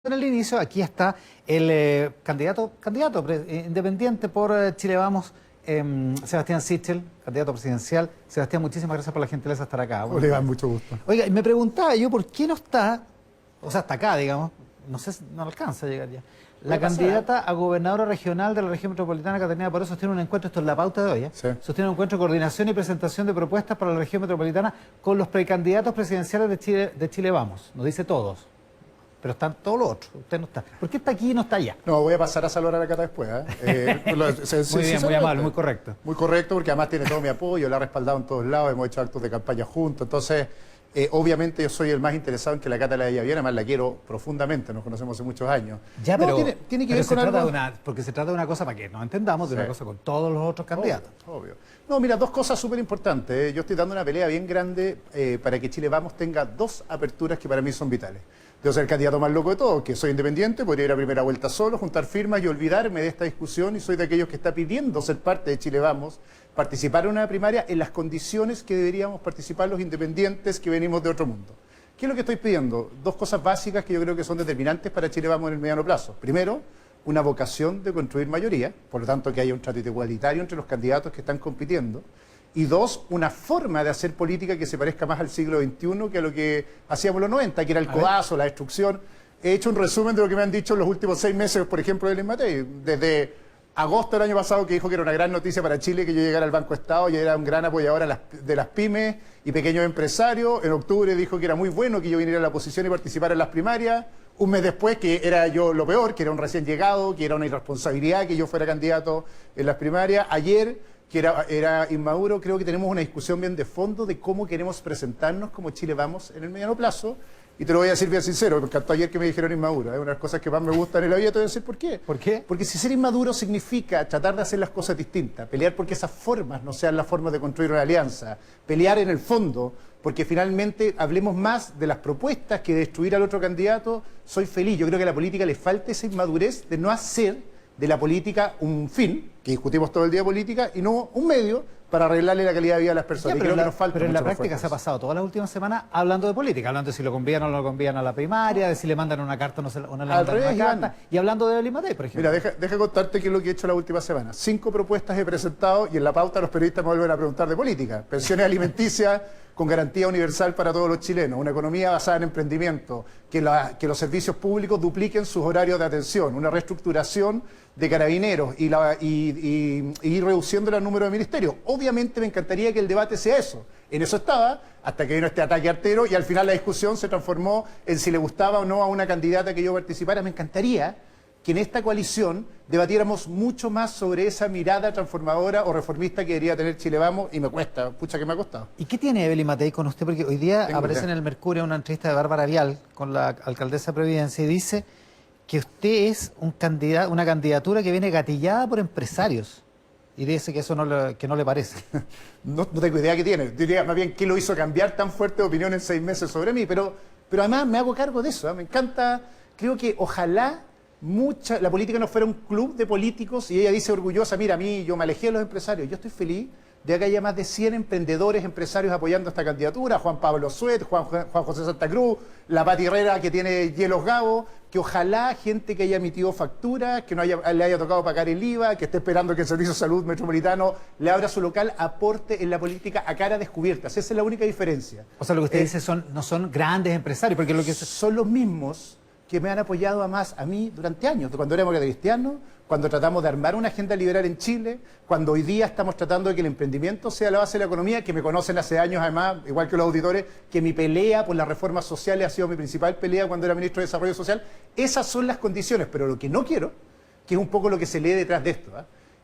En el inicio, aquí está el candidato independiente por Chile Vamos, Sebastián Sichel, candidato presidencial. Sebastián, muchísimas gracias por la gentileza de estar acá. Hola, Iván, mucho gusto. Oiga, me preguntaba yo por qué no está, o sea, hasta acá, digamos, no sé, no alcanza a llegar ya, la candidata a gobernadora regional de la región metropolitana, Catalina Paró, sostiene un encuentro, esto es la pauta de hoy, Sí. sostiene un encuentro de coordinación y presentación de propuestas para la región metropolitana con los precandidatos presidenciales de Chile Vamos. Nos dice todos. Pero están todos los otros, usted no está. ¿Por qué está aquí y no está allá? No, voy a pasar a saludar a la Cata después. Muy bien, muy amable, muy correcto. Muy correcto, porque además tiene todo mi apoyo, la ha respaldado en todos lados, hemos hecho actos de campaña juntos. Entonces, obviamente yo soy el más interesado en que la Cata le vaya bien, además la quiero profundamente, nos conocemos hace muchos años. Ya, no, pero tiene que ver con algo... porque se trata de una cosa, para que nos entendamos, de una cosa con todos los otros candidatos. Obvio. No, mira, dos cosas súper importantes. Yo estoy dando una pelea bien grande para que Chile Vamos tenga dos aperturas que para mí son vitales. Yo soy el candidato más loco de todos, que soy independiente, podría ir a primera vuelta solo, juntar firmas y olvidarme de esta discusión, y soy de aquellos que está pidiendo ser parte de Chile Vamos, participar en una primaria en las condiciones que deberíamos participar los independientes que venimos de otro mundo. ¿Qué es lo que estoy pidiendo? Dos cosas básicas que yo creo que son determinantes para Chile Vamos en el mediano plazo. Primero, una vocación de construir mayoría, por lo tanto que haya un trato igualitario entre los candidatos que están compitiendo. Y dos, una forma de hacer política que se parezca más al siglo XXI que a lo que hacíamos en los 90, que era el codazo, la destrucción. He hecho un resumen de lo que me han dicho en los últimos 6 meses, por ejemplo, de Elena Matei. Desde agosto del año pasado, que dijo que era una gran noticia para Chile que yo llegara al Banco Estado y era un gran apoyador de las pymes y pequeños empresarios. En octubre dijo que era muy bueno que yo viniera a la oposición y participara en las primarias. Un mes después, que era yo lo peor, que era un recién llegado, que era una irresponsabilidad que yo fuera candidato en las primarias. Ayer, que era inmaduro, creo que tenemos una discusión bien de fondo de cómo queremos presentarnos como Chile Vamos en el mediano plazo. Y te lo voy a decir bien sincero, me encantó ayer que me dijeron inmaduro. Es una de las cosas que más me gustan en la vida, te voy a decir por qué. ¿Por qué? Porque si ser inmaduro significa tratar de hacer las cosas distintas, pelear porque esas formas no sean las formas de construir una alianza, pelear en el fondo, porque finalmente hablemos más de las propuestas que de destruir al otro candidato, soy feliz. Yo creo que a la política le falta esa inmadurez de no hacer de la política un fin, que discutimos todo el día política, y no un medio para arreglarle la calidad de vida a las personas. Ya, pero en la práctica se ha pasado todas las últimas semanas hablando de política, hablando de si lo convían o no lo convían a la primaria, de si le mandan una carta o no, no le mandan una carta, y hablando de Elena Matei, por ejemplo. Mira, deja contarte qué es lo que he hecho la última semana. 5 propuestas he presentado y en la pauta los periodistas me vuelven a preguntar de política. Pensiones alimenticias con garantía universal para todos los chilenos, una economía basada en emprendimiento, que los servicios públicos dupliquen sus horarios de atención, una reestructuración de carabineros y ir reduciendo el número de ministerios. Obviamente me encantaría que el debate sea eso. En eso estaba, hasta que vino este ataque artero y al final la discusión se transformó en si le gustaba o no a una candidata que yo participara. Me encantaría que en esta coalición debatiéramos mucho más sobre esa mirada transformadora o reformista que debería tener Chile Vamos, y me cuesta, pucha que me ha costado. ¿Y qué tiene Evelyn Matei con usted? Porque hoy día aparece en el Mercurio una entrevista de Bárbara Vial con la alcaldesa de Providencia y dice que usted es una candidatura que viene gatillada por empresarios. Y dice que eso no le parece. No tengo idea qué tiene. Diría más bien qué lo hizo cambiar tan fuerte de opinión en 6 meses sobre mí. Pero además me hago cargo de eso. Me encanta, creo que ojalá la política no fuera un club de políticos, y ella dice orgullosa, mira, a mí yo me alejé de los empresarios. Yo estoy feliz de que haya más de 100 emprendedores, empresarios apoyando esta candidatura, Juan Pablo Suet, Juan José Santa Cruz, la Pati Herrera que tiene Hielos Gabo, que ojalá gente que haya emitido facturas, que le haya tocado pagar el IVA, que esté esperando que el Servicio de Salud Metropolitano le abra su local, aporte en la política a cara descubierta. Esa es la única diferencia. O sea, lo que usted dice no son grandes empresarios, porque lo que son los mismos que me han apoyado a mí durante años, cuando éramos cristianos, cuando tratamos de armar una agenda liberal en Chile, cuando hoy día estamos tratando de que el emprendimiento sea la base de la economía, que me conocen hace años además, igual que los auditores, que mi pelea por las reformas sociales ha sido mi principal pelea cuando era ministro de Desarrollo Social. Esas son las condiciones, pero lo que no quiero, que es un poco lo que se lee detrás de esto,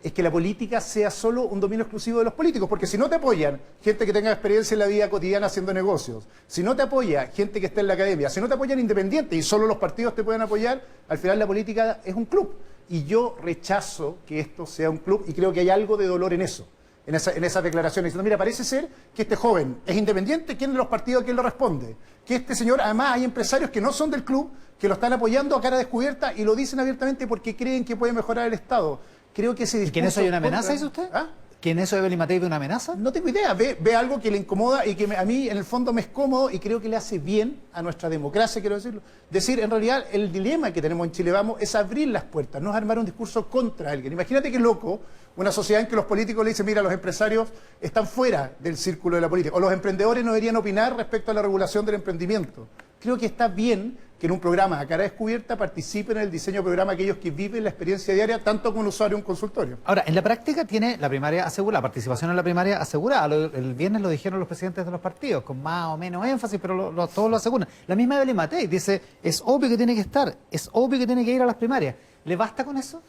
es que la política sea solo un dominio exclusivo de los políticos, porque si no te apoyan gente que tenga experiencia en la vida cotidiana haciendo negocios, si no te apoya gente que está en la academia, si no te apoyan independientes y solo los partidos te pueden apoyar, al final la política es un club. Y yo rechazo que esto sea un club, y creo que hay algo de dolor en eso, en esas declaraciones, diciendo, mira, parece ser que este joven es independiente, ¿quién de los partidos quién lo responde? Que este señor, además hay empresarios que no son del club, que lo están apoyando a cara descubierta y lo dicen abiertamente porque creen que puede mejorar el Estado. Creo que ese discurso... ¿Y que en eso hay una amenaza, dice usted? ¿Ah? ¿Que en eso de Beli Matei ve una amenaza? No tengo idea, ve algo que le incomoda y que a mí en el fondo me es cómodo y creo que le hace bien a nuestra democracia, quiero decirlo. Decir, en realidad, el dilema que tenemos en Chile Vamos es abrir las puertas, no es armar un discurso contra alguien. Imagínate qué loco una sociedad en que los políticos le dicen, mira, los empresarios están fuera del círculo de la política, o los emprendedores no deberían opinar respecto a la regulación del emprendimiento. Creo que está bien que en un programa a cara descubierta participen en el diseño del programa aquellos que viven la experiencia diaria, tanto como un usuario en un consultorio. Ahora, en la práctica tiene la primaria asegurada, la participación en la primaria asegurada. El viernes lo dijeron los presidentes de los partidos, con más o menos énfasis, pero todos lo aseguran. La misma Beli Matei dice, es obvio que tiene que estar, es obvio que tiene que ir a las primarias. ¿Le basta con eso?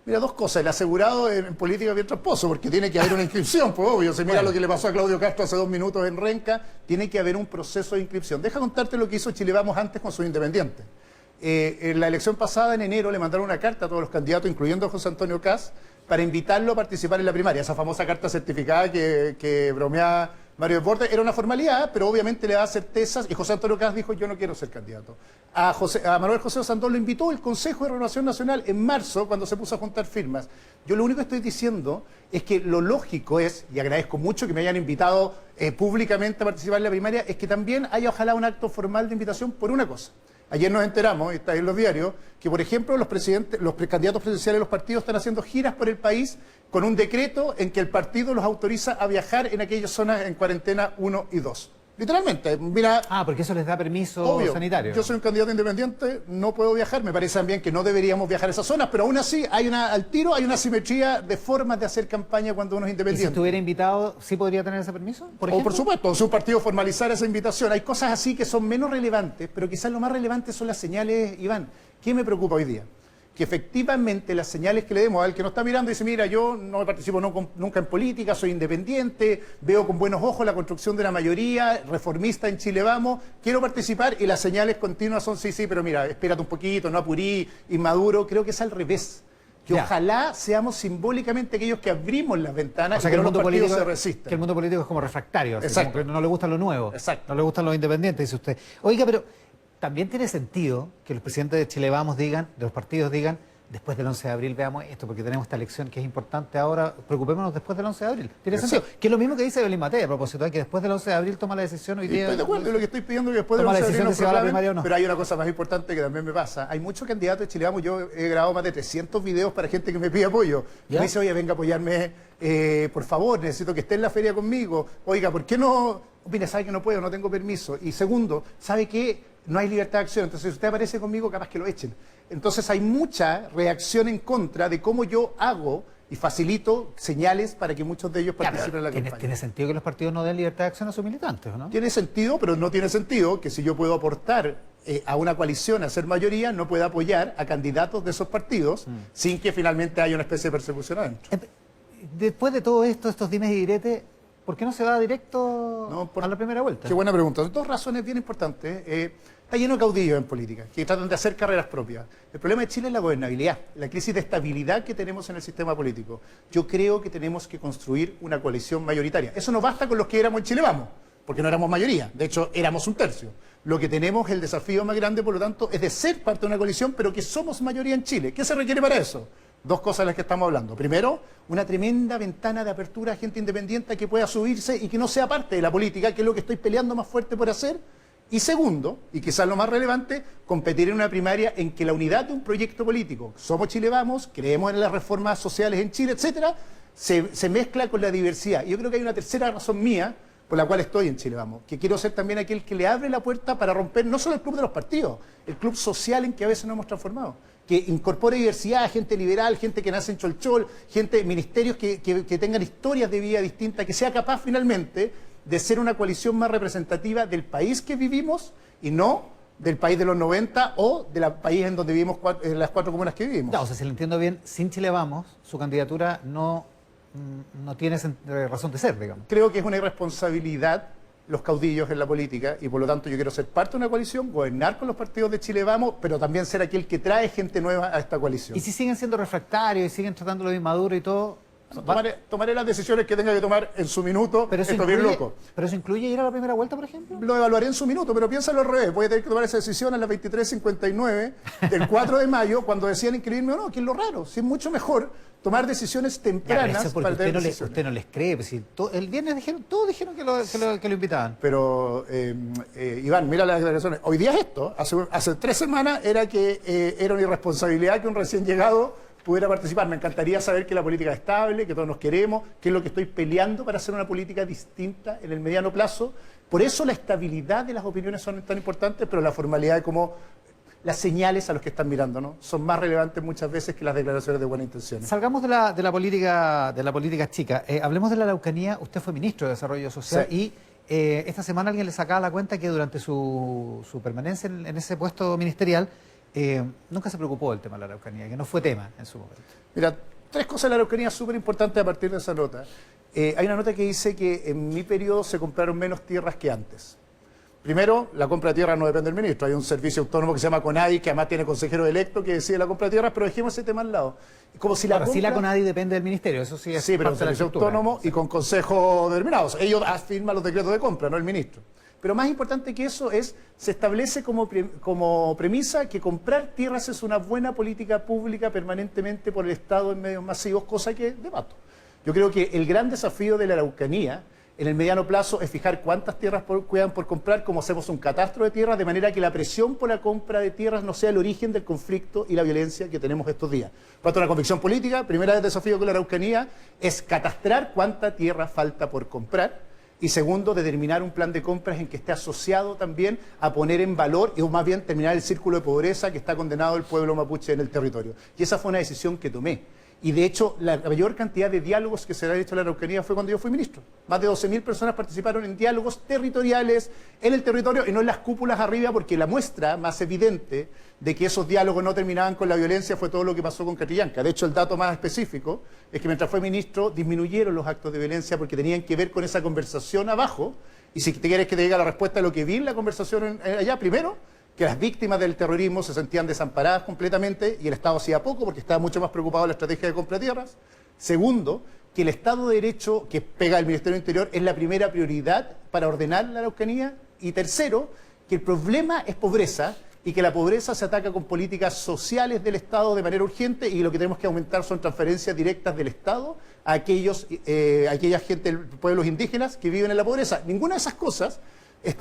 Mira, dos cosas. El asegurado en política es bien tramposo, porque tiene que haber una inscripción, pues obvio. Si mira lo que le pasó a Claudio Castro hace 2 minutos en Renca, tiene que haber un proceso de inscripción. Deja contarte lo que hizo Chile Vamos antes con sus independientes. En la elección pasada, en enero, le mandaron una carta a todos los candidatos, incluyendo a José Antonio Caz, para invitarlo a participar en la primaria. Esa famosa carta certificada que bromeaba Mario Desbordes, era una formalidad, pero obviamente le da certezas, y José Antonio Caz dijo, yo no quiero ser candidato. A Manuel José Osandón lo invitó el Consejo de Renovación Nacional en marzo, cuando se puso a juntar firmas. Yo lo único que estoy diciendo es que lo lógico es, y agradezco mucho que me hayan invitado públicamente a participar en la primaria, es que también haya ojalá un acto formal de invitación por una cosa. Ayer nos enteramos, y está en los diarios, que por ejemplo los candidatos presidenciales de los partidos están haciendo giras por el país con un decreto en que el partido los autoriza a viajar en aquellas zonas en cuarentena 1 y 2. Literalmente, mira... porque eso les da permiso obvio, sanitario. Yo soy un candidato independiente, no puedo viajar, me parece también que no deberíamos viajar a esas zonas, pero aún así al tiro hay una simetría de formas de hacer campaña cuando uno es independiente. ¿Y si estuviera invitado, sí podría tener ese permiso? Por supuesto, si un partido formalizara esa invitación. Hay cosas así que son menos relevantes, pero quizás lo más relevante son las señales, Iván. ¿Qué me preocupa hoy día? Que efectivamente las señales que le demos al que nos está mirando y dice, mira, yo no participo nunca en política, soy independiente, veo con buenos ojos la construcción de la mayoría, reformista en Chile Vamos, quiero participar, y las señales continuas son sí, pero mira, espérate un poquito, no apurí, inmaduro. Creo que es al revés. Que ojalá seamos simbólicamente aquellos que abrimos las ventanas, o sea, y que el los mundo partidos político se resistan. Que el mundo político es como refractario, así, exacto, como que no le gusta lo nuevo. Exacto. No le gustan los independientes, dice usted. Oiga, pero también tiene sentido que los presidentes de Chile Vamos digan, de los partidos digan, después del 11 de abril veamos esto, porque tenemos esta elección que es importante ahora, preocupémonos después del 11 de abril. Tiene sentido. Que es lo mismo que dice Beli Matei a propósito, que después del 11 de abril toma la decisión hoy día. Estoy de acuerdo, lo que estoy pidiendo es que después del 11 de abril no se va a la primaria o no. Pero hay una cosa más importante que también me pasa. Hay muchos candidatos de Chile Vamos, yo he grabado más de 300 videos para gente que me pide apoyo. Me dice, oye, venga a apoyarme, por favor, necesito que esté en la feria conmigo. Oiga, ¿por qué no? Mira, sabe que no puedo, no tengo permiso. Y segundo, ¿sabe qué? No hay libertad de acción, entonces si usted aparece conmigo, capaz que lo echen. Entonces hay mucha reacción en contra de cómo yo hago y facilito señales para que muchos de ellos participen en la campaña. Tiene sentido que los partidos no den libertad de acción a sus militantes, ¿no? Tiene sentido, pero no tiene sentido que si yo puedo aportar a una coalición a ser mayoría, no pueda apoyar a candidatos de esos partidos sin que finalmente haya una especie de persecución adentro. Después de todo esto, estos dimes y diretes, ¿por qué no se va directo a la primera vuelta? Qué buena pregunta. Dos razones bien importantes. Está lleno de caudillos en política, que tratan de hacer carreras propias. El problema de Chile es la gobernabilidad, la crisis de estabilidad que tenemos en el sistema político. Yo creo que tenemos que construir una coalición mayoritaria. Eso no basta con los que éramos en Chile Vamos, porque no éramos mayoría. De hecho, éramos un tercio. Lo que tenemos, el desafío más grande, por lo tanto, es de ser parte de una coalición, pero que somos mayoría en Chile. ¿Qué se requiere para eso? Dos cosas de las que estamos hablando. Primero, una tremenda ventana de apertura a gente independiente que pueda subirse y que no sea parte de la política, que es lo que estoy peleando más fuerte por hacer. Y segundo, y quizás lo más relevante, competir en una primaria en que la unidad de un proyecto político, somos Chile Vamos, creemos en las reformas sociales en Chile, etcétera, se mezcla con la diversidad. Y yo creo que hay una tercera razón mía por la cual estoy en Chile Vamos, que quiero ser también aquel que le abre la puerta para romper no solo el club de los partidos, el club social en que a veces nos hemos transformado, que incorpore diversidad, gente liberal, gente que nace en Cholchol, gente, ministerios que tengan historias de vida distintas, que sea capaz finalmente de ser una coalición más representativa del país que vivimos y no del país de los 90 o del país en donde vivimos en las 4 comunas que vivimos. No, o sea, si lo entiendo bien, sin Chile Vamos, su candidatura no tiene razón de ser, digamos. Creo que es una irresponsabilidad los caudillos en la política y por lo tanto yo quiero ser parte de una coalición, gobernar con los partidos de Chile Vamos, pero también ser aquel que trae gente nueva a esta coalición. Y si siguen siendo refractarios y siguen tratándolo de inmaduro y todo, Tomaré las decisiones que tenga que tomar en su minuto. Pero eso Esto es bien loco. ¿Pero eso incluye ir a la primera vuelta, por ejemplo? Lo evaluaré en su minuto, pero piénsalo al revés. Voy a tener que tomar esa decisión a las 23:59 del 4 de mayo, cuando decían inscribirme o no, que es lo raro. Si es mucho mejor tomar decisiones tempranas porque para tener usted no les cree. Pues, si el viernes todos dijeron que lo invitaban. Pero, Iván, mira las declaraciones. Hoy día es esto. Hace 3 semanas era que era una irresponsabilidad que un recién llegado pudiera participar. Me encantaría saber que la política es estable, que todos nos queremos, que es lo que estoy peleando para hacer una política distinta en el mediano plazo. Por eso la estabilidad de las opiniones son tan importantes, pero la formalidad de cómo las señales a los que están mirando, ¿no?, son más relevantes muchas veces que las declaraciones de buena intención. Salgamos de la política chica. Hablemos de la Araucanía. Usted fue ministro de Desarrollo Social y esta semana alguien le sacaba la cuenta que durante su permanencia en ese puesto ministerial nunca se preocupó del tema de la Araucanía, que no fue tema en su momento. Mira, 3 cosas de la Araucanía súper importantes a partir de esa nota. Hay una nota que dice que en mi periodo se compraron menos tierras que antes. Primero, la compra de tierras no depende del ministro. Hay un servicio autónomo que se llama CONADI, que además tiene consejero electo que decide la compra de tierras, pero dejemos ese tema al lado. Como si sí, la CONADI depende del ministerio, eso sí es sí, pero un servicio autónomo y con consejo determinados. Ellos firman los decretos de compra, no el ministro. Pero más importante que eso es, se establece como premisa que comprar tierras es una buena política pública permanentemente por el Estado en medios masivos, cosa que debato. Yo creo que el gran desafío de la Araucanía en el mediano plazo es fijar cuántas tierras quedan por comprar, como hacemos un catastro de tierras, de manera que la presión por la compra de tierras no sea el origen del conflicto y la violencia que tenemos estos días. Por tanto, una convicción política, primera desafío con la Araucanía, es catastrar cuánta tierra falta por comprar. Y segundo, determinar un plan de compras en que esté asociado también a poner en valor, o más bien terminar el círculo de pobreza que está condenado el pueblo mapuche en el territorio. Y esa fue una decisión que tomé. Y de hecho, la mayor cantidad de diálogos que se han hecho en la Araucanía fue cuando yo fui ministro. Más de 12.000 personas participaron en diálogos territoriales en el territorio y no en las cúpulas arriba, porque la muestra más evidente de que esos diálogos no terminaban con la violencia fue todo lo que pasó con Catrillanca. De hecho, el dato más específico es que mientras fue ministro disminuyeron los actos de violencia porque tenían que ver con esa conversación abajo. Y si te quieres que te diga la respuesta de lo que vi en la conversación allá, primero, que las víctimas del terrorismo se sentían desamparadas completamente y el Estado hacía poco porque estaba mucho más preocupado en la estrategia de compra de tierras. Segundo, que el Estado de Derecho que pega el Ministerio del Interior es la primera prioridad para ordenar la Araucanía. Y tercero, que el problema es pobreza y que la pobreza se ataca con políticas sociales del Estado de manera urgente y lo que tenemos que aumentar son transferencias directas del Estado a aquella gente, pueblos indígenas que viven en la pobreza. Ninguna de esas cosas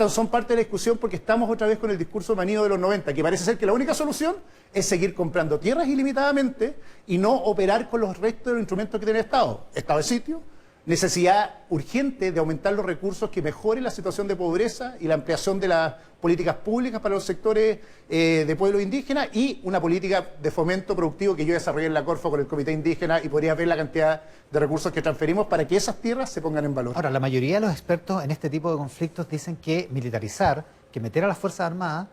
son parte de la discusión porque estamos otra vez con el discurso manío de los 90, que parece ser que la única solución es seguir comprando tierras ilimitadamente y no operar con los restos de los instrumentos que tiene el Estado. Estado de sitio, necesidad urgente de aumentar los recursos que mejoren la situación de pobreza y la ampliación de las políticas públicas para los sectores de pueblos indígenas y una política de fomento productivo que yo desarrollé en la Corfo con el Comité Indígena y podría ver la cantidad de recursos que transferimos para que esas tierras se pongan en valor. Ahora, la mayoría de los expertos en este tipo de conflictos dicen que militarizar, que meter a las Fuerzas Armadas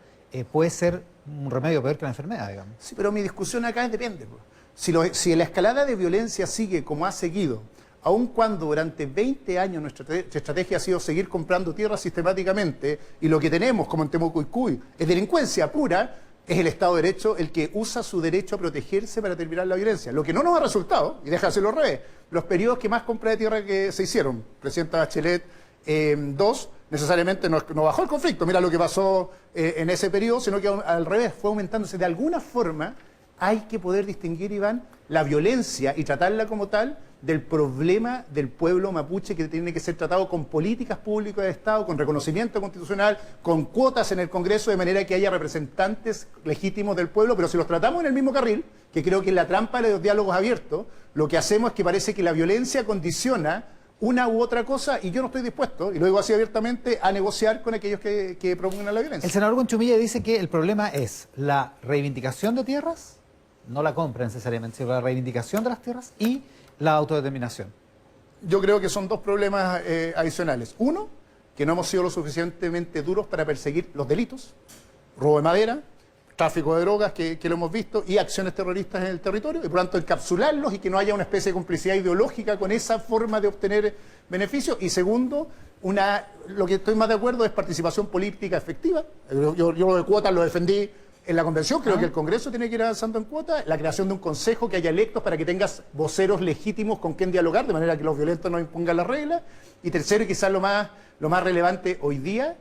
puede ser un remedio peor que la enfermedad, digamos. Sí, pero mi discusión acá depende. Si la escalada de violencia sigue como ha seguido, aun cuando durante 20 años nuestra estrategia ha sido seguir comprando tierras sistemáticamente y lo que tenemos, como en Temucuicui, es delincuencia pura, es el Estado de Derecho el que usa su derecho a protegerse para terminar la violencia. Lo que no nos ha resultado, y deja de hacerlo al revés, los periodos que más compra de tierra que se hicieron, Presidenta Bachelet 2, necesariamente no bajó el conflicto, mira lo que pasó en ese periodo, sino que al revés, fue aumentándose. De alguna forma hay que poder distinguir, Iván, la violencia y tratarla como tal del problema del pueblo mapuche que tiene que ser tratado con políticas públicas de Estado, con reconocimiento constitucional, con cuotas en el Congreso, de manera que haya representantes legítimos del pueblo, pero si los tratamos en el mismo carril, que creo que es la trampa de los diálogos abiertos, lo que hacemos es que parece que la violencia condiciona una u otra cosa y yo no estoy dispuesto, y lo digo así abiertamente, a negociar con aquellos que propongan la violencia. El senador Gonchumilla dice que el problema es la reivindicación de tierras, no la compra necesariamente, sino la reivindicación de las tierras y la autodeterminación. Yo creo que son dos problemas adicionales. Uno, que no hemos sido lo suficientemente duros para perseguir los delitos, robo de madera, tráfico de drogas, que lo hemos visto, y acciones terroristas en el territorio, y por lo tanto encapsularlos y que no haya una especie de complicidad ideológica con esa forma de obtener beneficios. Y segundo, lo que estoy más de acuerdo es participación política efectiva. Yo lo de cuotas lo defendí en la convención, creo que el Congreso tiene que ir avanzando en cuota, la creación de un consejo que haya electos para que tengas voceros legítimos con quien dialogar, de manera que los violentos no impongan las reglas. Y tercero, y quizás lo más relevante hoy día,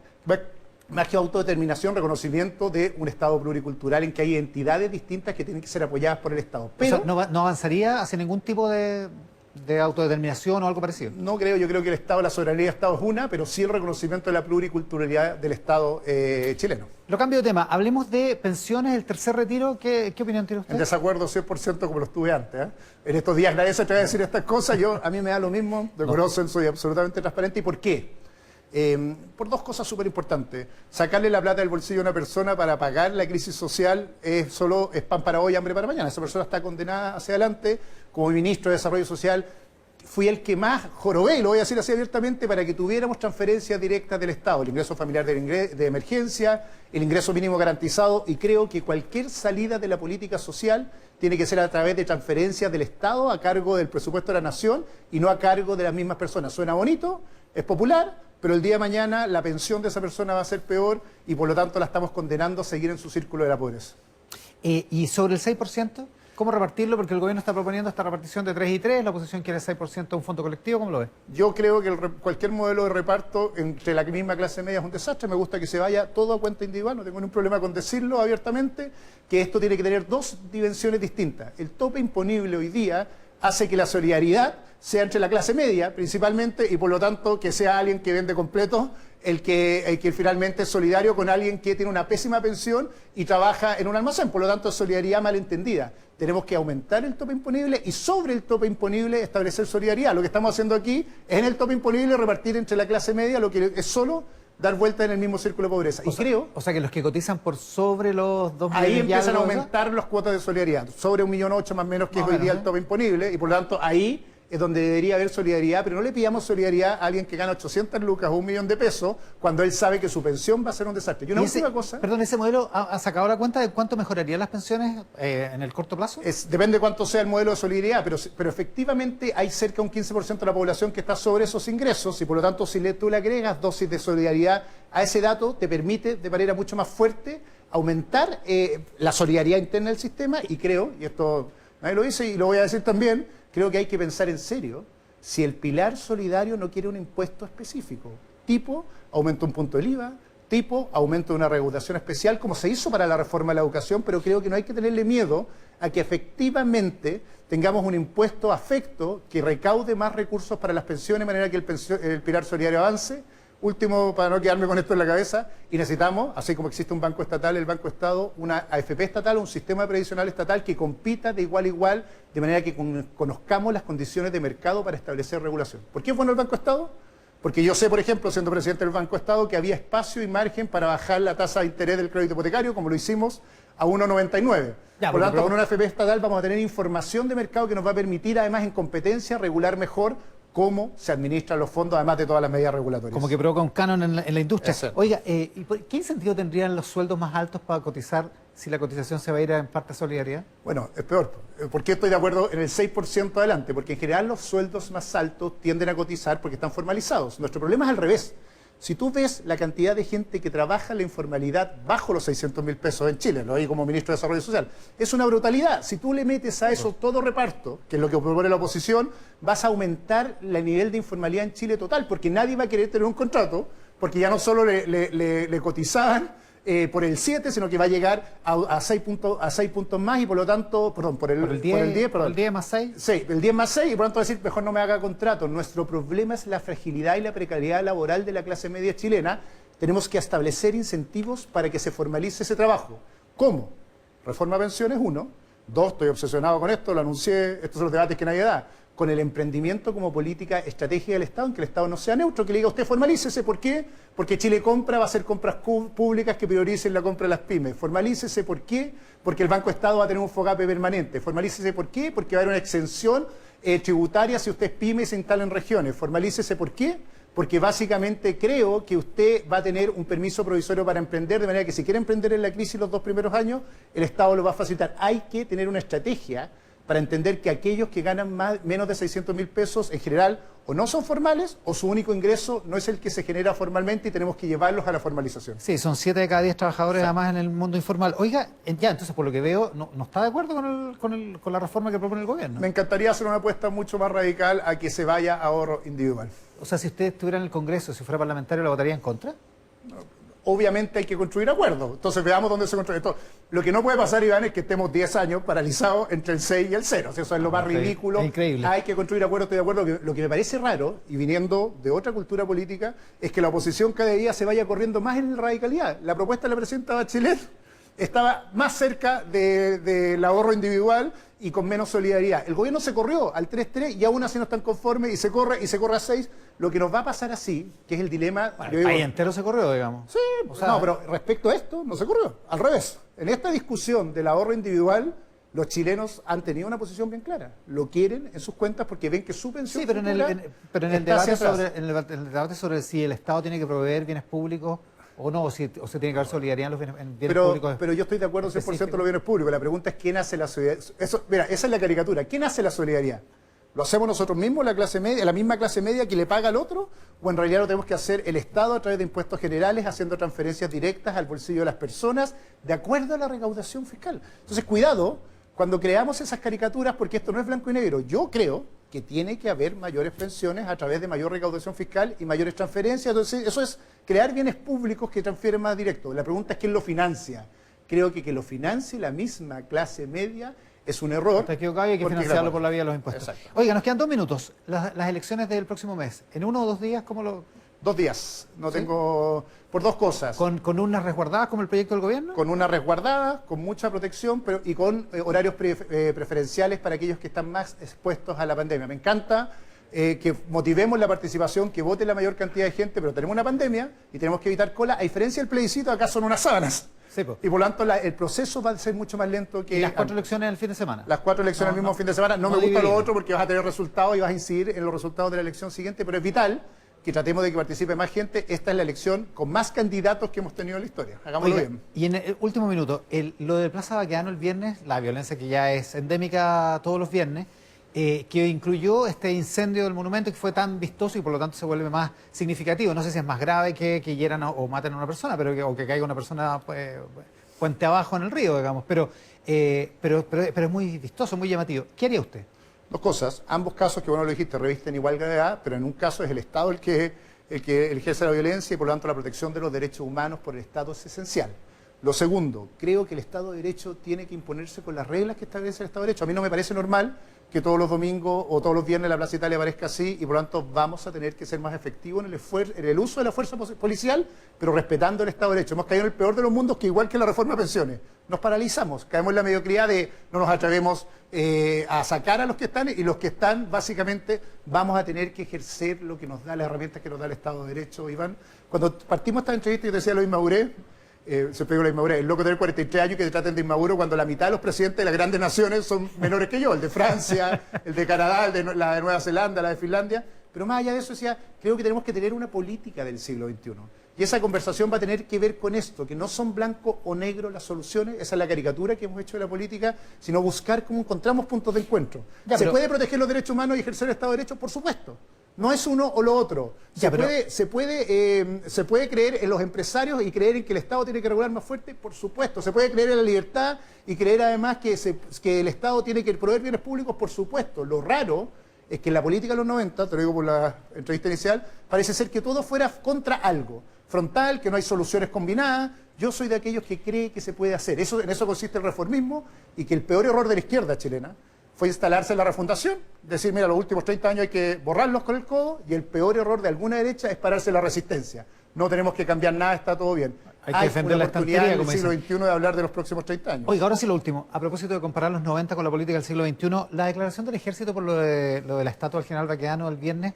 más que autodeterminación, reconocimiento de un Estado pluricultural en que hay entidades distintas que tienen que ser apoyadas por el Estado. Pero o sea, no avanzaría hacia ningún tipo de autodeterminación o algo parecido. No creo, yo creo que el Estado, la soberanía del Estado es una, pero sí el reconocimiento de la pluriculturalidad del Estado chileno. Lo cambio de tema, hablemos de pensiones, el tercer retiro, ¿qué opinión tiene usted? En desacuerdo 100% como lo estuve antes. En estos días nadie se atreve a decir estas cosas, a mí me da lo mismo, me conocen, soy absolutamente transparente. ¿Y por qué? Por dos cosas súper importantes. Sacarle la plata del bolsillo a una persona para pagar la crisis social es pan para hoy, hambre para mañana. Esa persona está condenada hacia adelante. Como ministro de Desarrollo Social, fui el que más jorobé, y lo voy a decir así abiertamente, para que tuviéramos transferencias directas del Estado, el ingreso familiar de emergencia, el ingreso mínimo garantizado, y creo que cualquier salida de la política social tiene que ser a través de transferencias del Estado a cargo del presupuesto de la Nación y no a cargo de las mismas personas. Suena bonito, es popular, pero el día de mañana la pensión de esa persona va a ser peor y por lo tanto la estamos condenando a seguir en su círculo de la pobreza. ¿Y sobre el 6%? ¿Cómo repartirlo? Porque el gobierno está proponiendo esta repartición de 3 y 3, la oposición quiere 6% de un fondo colectivo, ¿cómo lo ve? Yo creo que cualquier modelo de reparto entre la misma clase media es un desastre. Me gusta que se vaya todo a cuenta individual, no tengo ningún problema con decirlo abiertamente, que esto tiene que tener dos dimensiones distintas. El tope imponible hoy día hace que la solidaridad sea entre la clase media principalmente y por lo tanto que sea alguien que vende completo el que finalmente es solidario con alguien que tiene una pésima pensión y trabaja en un almacén. Por lo tanto, es solidaridad malentendida. Tenemos que aumentar el tope imponible y sobre el tope imponible establecer solidaridad. Lo que estamos haciendo aquí es en el tope imponible repartir entre la clase media lo que es solo dar vuelta en el mismo círculo de pobreza. O sea que los que cotizan por sobre los 2 millones... Ahí empiezan a aumentar las cuotas de solidaridad. Sobre 1,8 millones más o menos que es hoy día el tope imponible y por lo tanto ahí es donde debería haber solidaridad, pero no le pidamos solidaridad a alguien que gana 800 lucas o 1 millón de pesos cuando él sabe que su pensión va a ser un desastre. Y una última cosa... Perdón, ¿ese modelo ha sacado la cuenta de cuánto mejorarían las pensiones en el corto plazo? Depende de cuánto sea el modelo de solidaridad, pero efectivamente hay cerca de un 15% de la población que está sobre esos ingresos y por lo tanto si tú le agregas dosis de solidaridad a ese dato, te permite de manera mucho más fuerte aumentar la solidaridad interna del sistema y creo, y esto nadie lo dice y lo voy a decir también, creo que hay que pensar en serio si el pilar solidario no quiere un impuesto específico, tipo aumento un punto del IVA, tipo aumento de una regulación especial, como se hizo para la reforma de la educación, pero creo que no hay que tenerle miedo a que efectivamente tengamos un impuesto afecto que recaude más recursos para las pensiones, de manera que el pilar solidario avance. Último, para no quedarme con esto en la cabeza, y necesitamos, así como existe un banco estatal, el Banco Estado, una AFP estatal, un sistema previsional estatal que compita de igual a igual, de manera que conozcamos las condiciones de mercado para establecer regulación. ¿Por qué es bueno el Banco Estado? Porque yo sé, por ejemplo, siendo presidente del Banco Estado, que había espacio y margen para bajar la tasa de interés del crédito hipotecario, como lo hicimos, a 1,99. Por lo tanto, con una AFP estatal vamos a tener información de mercado que nos va a permitir, además, en competencia, regular mejor cómo se administran los fondos, además de todas las medidas regulatorias. Como que provoca un canon en la industria. Eso. Oiga, ¿qué incentivo tendrían los sueldos más altos para cotizar si la cotización se va a ir en parte a solidaridad? Bueno, es peor. ¿Por qué estoy de acuerdo en el 6% adelante? Porque en general los sueldos más altos tienden a cotizar porque están formalizados. Nuestro problema es al revés. Si tú ves la cantidad de gente que trabaja en la informalidad bajo los 600.000 pesos en Chile, lo digo como ministro de Desarrollo Social, es una brutalidad. Si tú le metes a eso todo reparto, que es lo que propone la oposición, vas a aumentar el nivel de informalidad en Chile total, porque nadie va a querer tener un contrato, porque ya no solo le cotizaban por el 7, sino que va a llegar a 6 puntos más y por lo tanto, perdón, por el 10 más 6. Sí, el 10 más 6 y por lo tanto decir, mejor no me haga contrato. Nuestro problema es la fragilidad y la precariedad laboral de la clase media chilena. Tenemos que establecer incentivos para que se formalice ese trabajo. ¿Cómo? Reforma de pensiones, 1. 2, estoy obsesionado con esto, lo anuncié, estos son los debates que nadie da. Con el emprendimiento como política estratégica del Estado, en que el Estado no sea neutro, que le diga a usted formalícese. ¿Por qué? Porque Chile Compra va a hacer compras públicas que prioricen la compra de las pymes. Formalícese. ¿Por qué? Porque el Banco Estado va a tener un FOGAPE permanente. Formalícese. ¿Por qué? Porque va a haber una exención tributaria si usted es pyme y se instala en regiones. Formalícese. ¿Por qué? Porque básicamente creo que usted va a tener un permiso provisorio para emprender, de manera que si quiere emprender en la crisis los 2 primeros años, el Estado lo va a facilitar. Hay que tener una estrategia para entender que aquellos que ganan menos de 600.000 pesos en general o no son formales o su único ingreso no es el que se genera formalmente y tenemos que llevarlos a la formalización. Sí, son 7 de cada 10 trabajadores además en el mundo informal. Oiga, ya, entonces por lo que veo, no está de acuerdo con la reforma que propone el gobierno. Me encantaría hacer una apuesta mucho más radical a que se vaya a ahorro individual. O sea, si usted estuviera en el Congreso, si fuera parlamentario, ¿la votaría en contra? Obviamente hay que construir acuerdos. Entonces veamos dónde se construye esto. Lo que no puede pasar, Iván, es que estemos 10 años paralizados entre el 6 y el 0. O sea, eso es lo más ridículo. Es increíble. Hay que construir acuerdos, estoy de acuerdo. Lo que me parece raro, y viniendo de otra cultura política, es que la oposición cada día se vaya corriendo más en radicalidad. La propuesta de la presidenta Bachelet estaba más cerca del ahorro individual y con menos solidaridad. El gobierno se corrió al 3-3 y aún así no están conformes y se corre a 6. Lo que nos va a pasar así, que es el dilema... Bueno, el país entero se corrió, digamos. Sí, o sea, no, pero respecto a esto no se corrió. Al revés. En esta discusión del ahorro individual, los chilenos han tenido una posición bien clara. Lo quieren en sus cuentas porque ven que su pensión... Sí, pero en el debate sobre si el Estado tiene que proveer bienes públicos o no, o se tiene que haber solidaridad en bienes públicos. Pero yo estoy de acuerdo 100% en los bienes públicos. La pregunta es quién hace la solidaridad. Mira, esa es la caricatura. ¿Quién hace la solidaridad? ¿Lo hacemos nosotros mismos, la clase media, la misma clase media que le paga al otro? ¿O en realidad lo tenemos que hacer el Estado a través de impuestos generales, haciendo transferencias directas al bolsillo de las personas, de acuerdo a la recaudación fiscal? Entonces, cuidado cuando creamos esas caricaturas, porque esto no es blanco y negro. Yo creo que tiene que haber mayores pensiones a través de mayor recaudación fiscal y mayores transferencias. Entonces, eso es crear bienes públicos que transfieren más directo. La pregunta es quién lo financia. Creo que lo financie la misma clase media es un error. Está equivocado y hay que financiarlo por la vía de los impuestos. Exacto. Oiga, nos quedan 2 minutos. Las elecciones del próximo mes. ¿En 1 o 2 días? ¿Cómo lo...? 2 días. No ¿Sí? tengo... Por 2 cosas. ¿Con unas resguardadas como el proyecto del gobierno? Con una resguardada, con mucha protección y con horarios preferenciales para aquellos que están más expuestos a la pandemia. Me encanta que motivemos la participación, que vote la mayor cantidad de gente, pero tenemos una pandemia y tenemos que evitar cola. A diferencia del plebiscito, acá son unas sábanas. Sí, pues. Y por lo tanto el proceso va a ser mucho más lento que... ¿Y las 4 elecciones el fin de semana? Las 4 elecciones el mismo fin de semana. No me gusta dividido. lo otro porque vas a tener resultados y vas a incidir en los resultados de la elección siguiente, pero es vital que tratemos de que participe más gente. Esta es la elección con más candidatos que hemos tenido en la historia. Hagámoslo bien. Y en el último minuto, lo de Plaza Baquedano el viernes, la violencia que ya es endémica todos los viernes, que incluyó este incendio del monumento que fue tan vistoso y por lo tanto se vuelve más significativo. No sé si es más grave que hieran o maten a una persona, o que caiga una persona puente abajo en el río, digamos. Pero es muy vistoso, muy llamativo. ¿Qué haría usted? 2 cosas. Ambos casos, que bueno lo dijiste, revisten igual gravedad, pero en un caso es el Estado el que ejerce la violencia y por lo tanto la protección de los derechos humanos por el Estado es esencial. Lo segundo, creo que el Estado de Derecho tiene que imponerse con las reglas que establece el Estado de Derecho. A mí no me parece normal que todos los domingos o todos los viernes la Plaza Italia aparezca así y por lo tanto vamos a tener que ser más efectivos en el uso de la fuerza policial, pero respetando el Estado de Derecho. Hemos caído en el peor de los mundos, que igual que la reforma de pensiones, nos paralizamos, caemos en la mediocridad de no nos atrevemos a sacar a los que están y los que están básicamente vamos a tener que ejercer lo que nos da, las herramientas que nos da el Estado de Derecho, Iván. Cuando partimos esta entrevista yo te decía lo de inmadurez, se pegó la inmadurez. El loco de tener 43 años que te traten de inmaduro cuando la mitad de los presidentes de las grandes naciones son menores que yo, el de Francia, el de Canadá, la de Nueva Zelanda, la de Finlandia. Pero más allá de eso, decía, creo que tenemos que tener una política del siglo XXI. Y esa conversación va a tener que ver con esto, que no son blanco o negro las soluciones, esa es la caricatura que hemos hecho de la política, sino buscar cómo encontramos puntos de encuentro. ¿Se puede proteger los derechos humanos y ejercer el Estado de Derecho? Por supuesto. No es uno o lo otro. Se puede creer en los empresarios y creer en que el Estado tiene que regular más fuerte, por supuesto. Se puede creer en la libertad y creer además que el Estado tiene que proveer bienes públicos, por supuesto. Lo raro es que en la política de los 90, te lo digo por la entrevista inicial, parece ser que todo fuera contra algo. Frontal, que no hay soluciones combinadas. Yo soy de aquellos que cree que se puede hacer. En eso consiste el reformismo y que el peor error de la izquierda chilena fue instalarse en la refundación, decir, mira, los últimos 30 años hay que borrarlos con el codo, y el peor error de alguna derecha es pararse en la resistencia. No tenemos que cambiar nada, está todo bien. Hay que defender la estantería, en el siglo XXI de hablar de los próximos 30 años. Oiga, ahora sí lo último. A propósito de comparar los 90 con la política del siglo XXI, la declaración del Ejército por lo de la estatua del general Baquedano el viernes,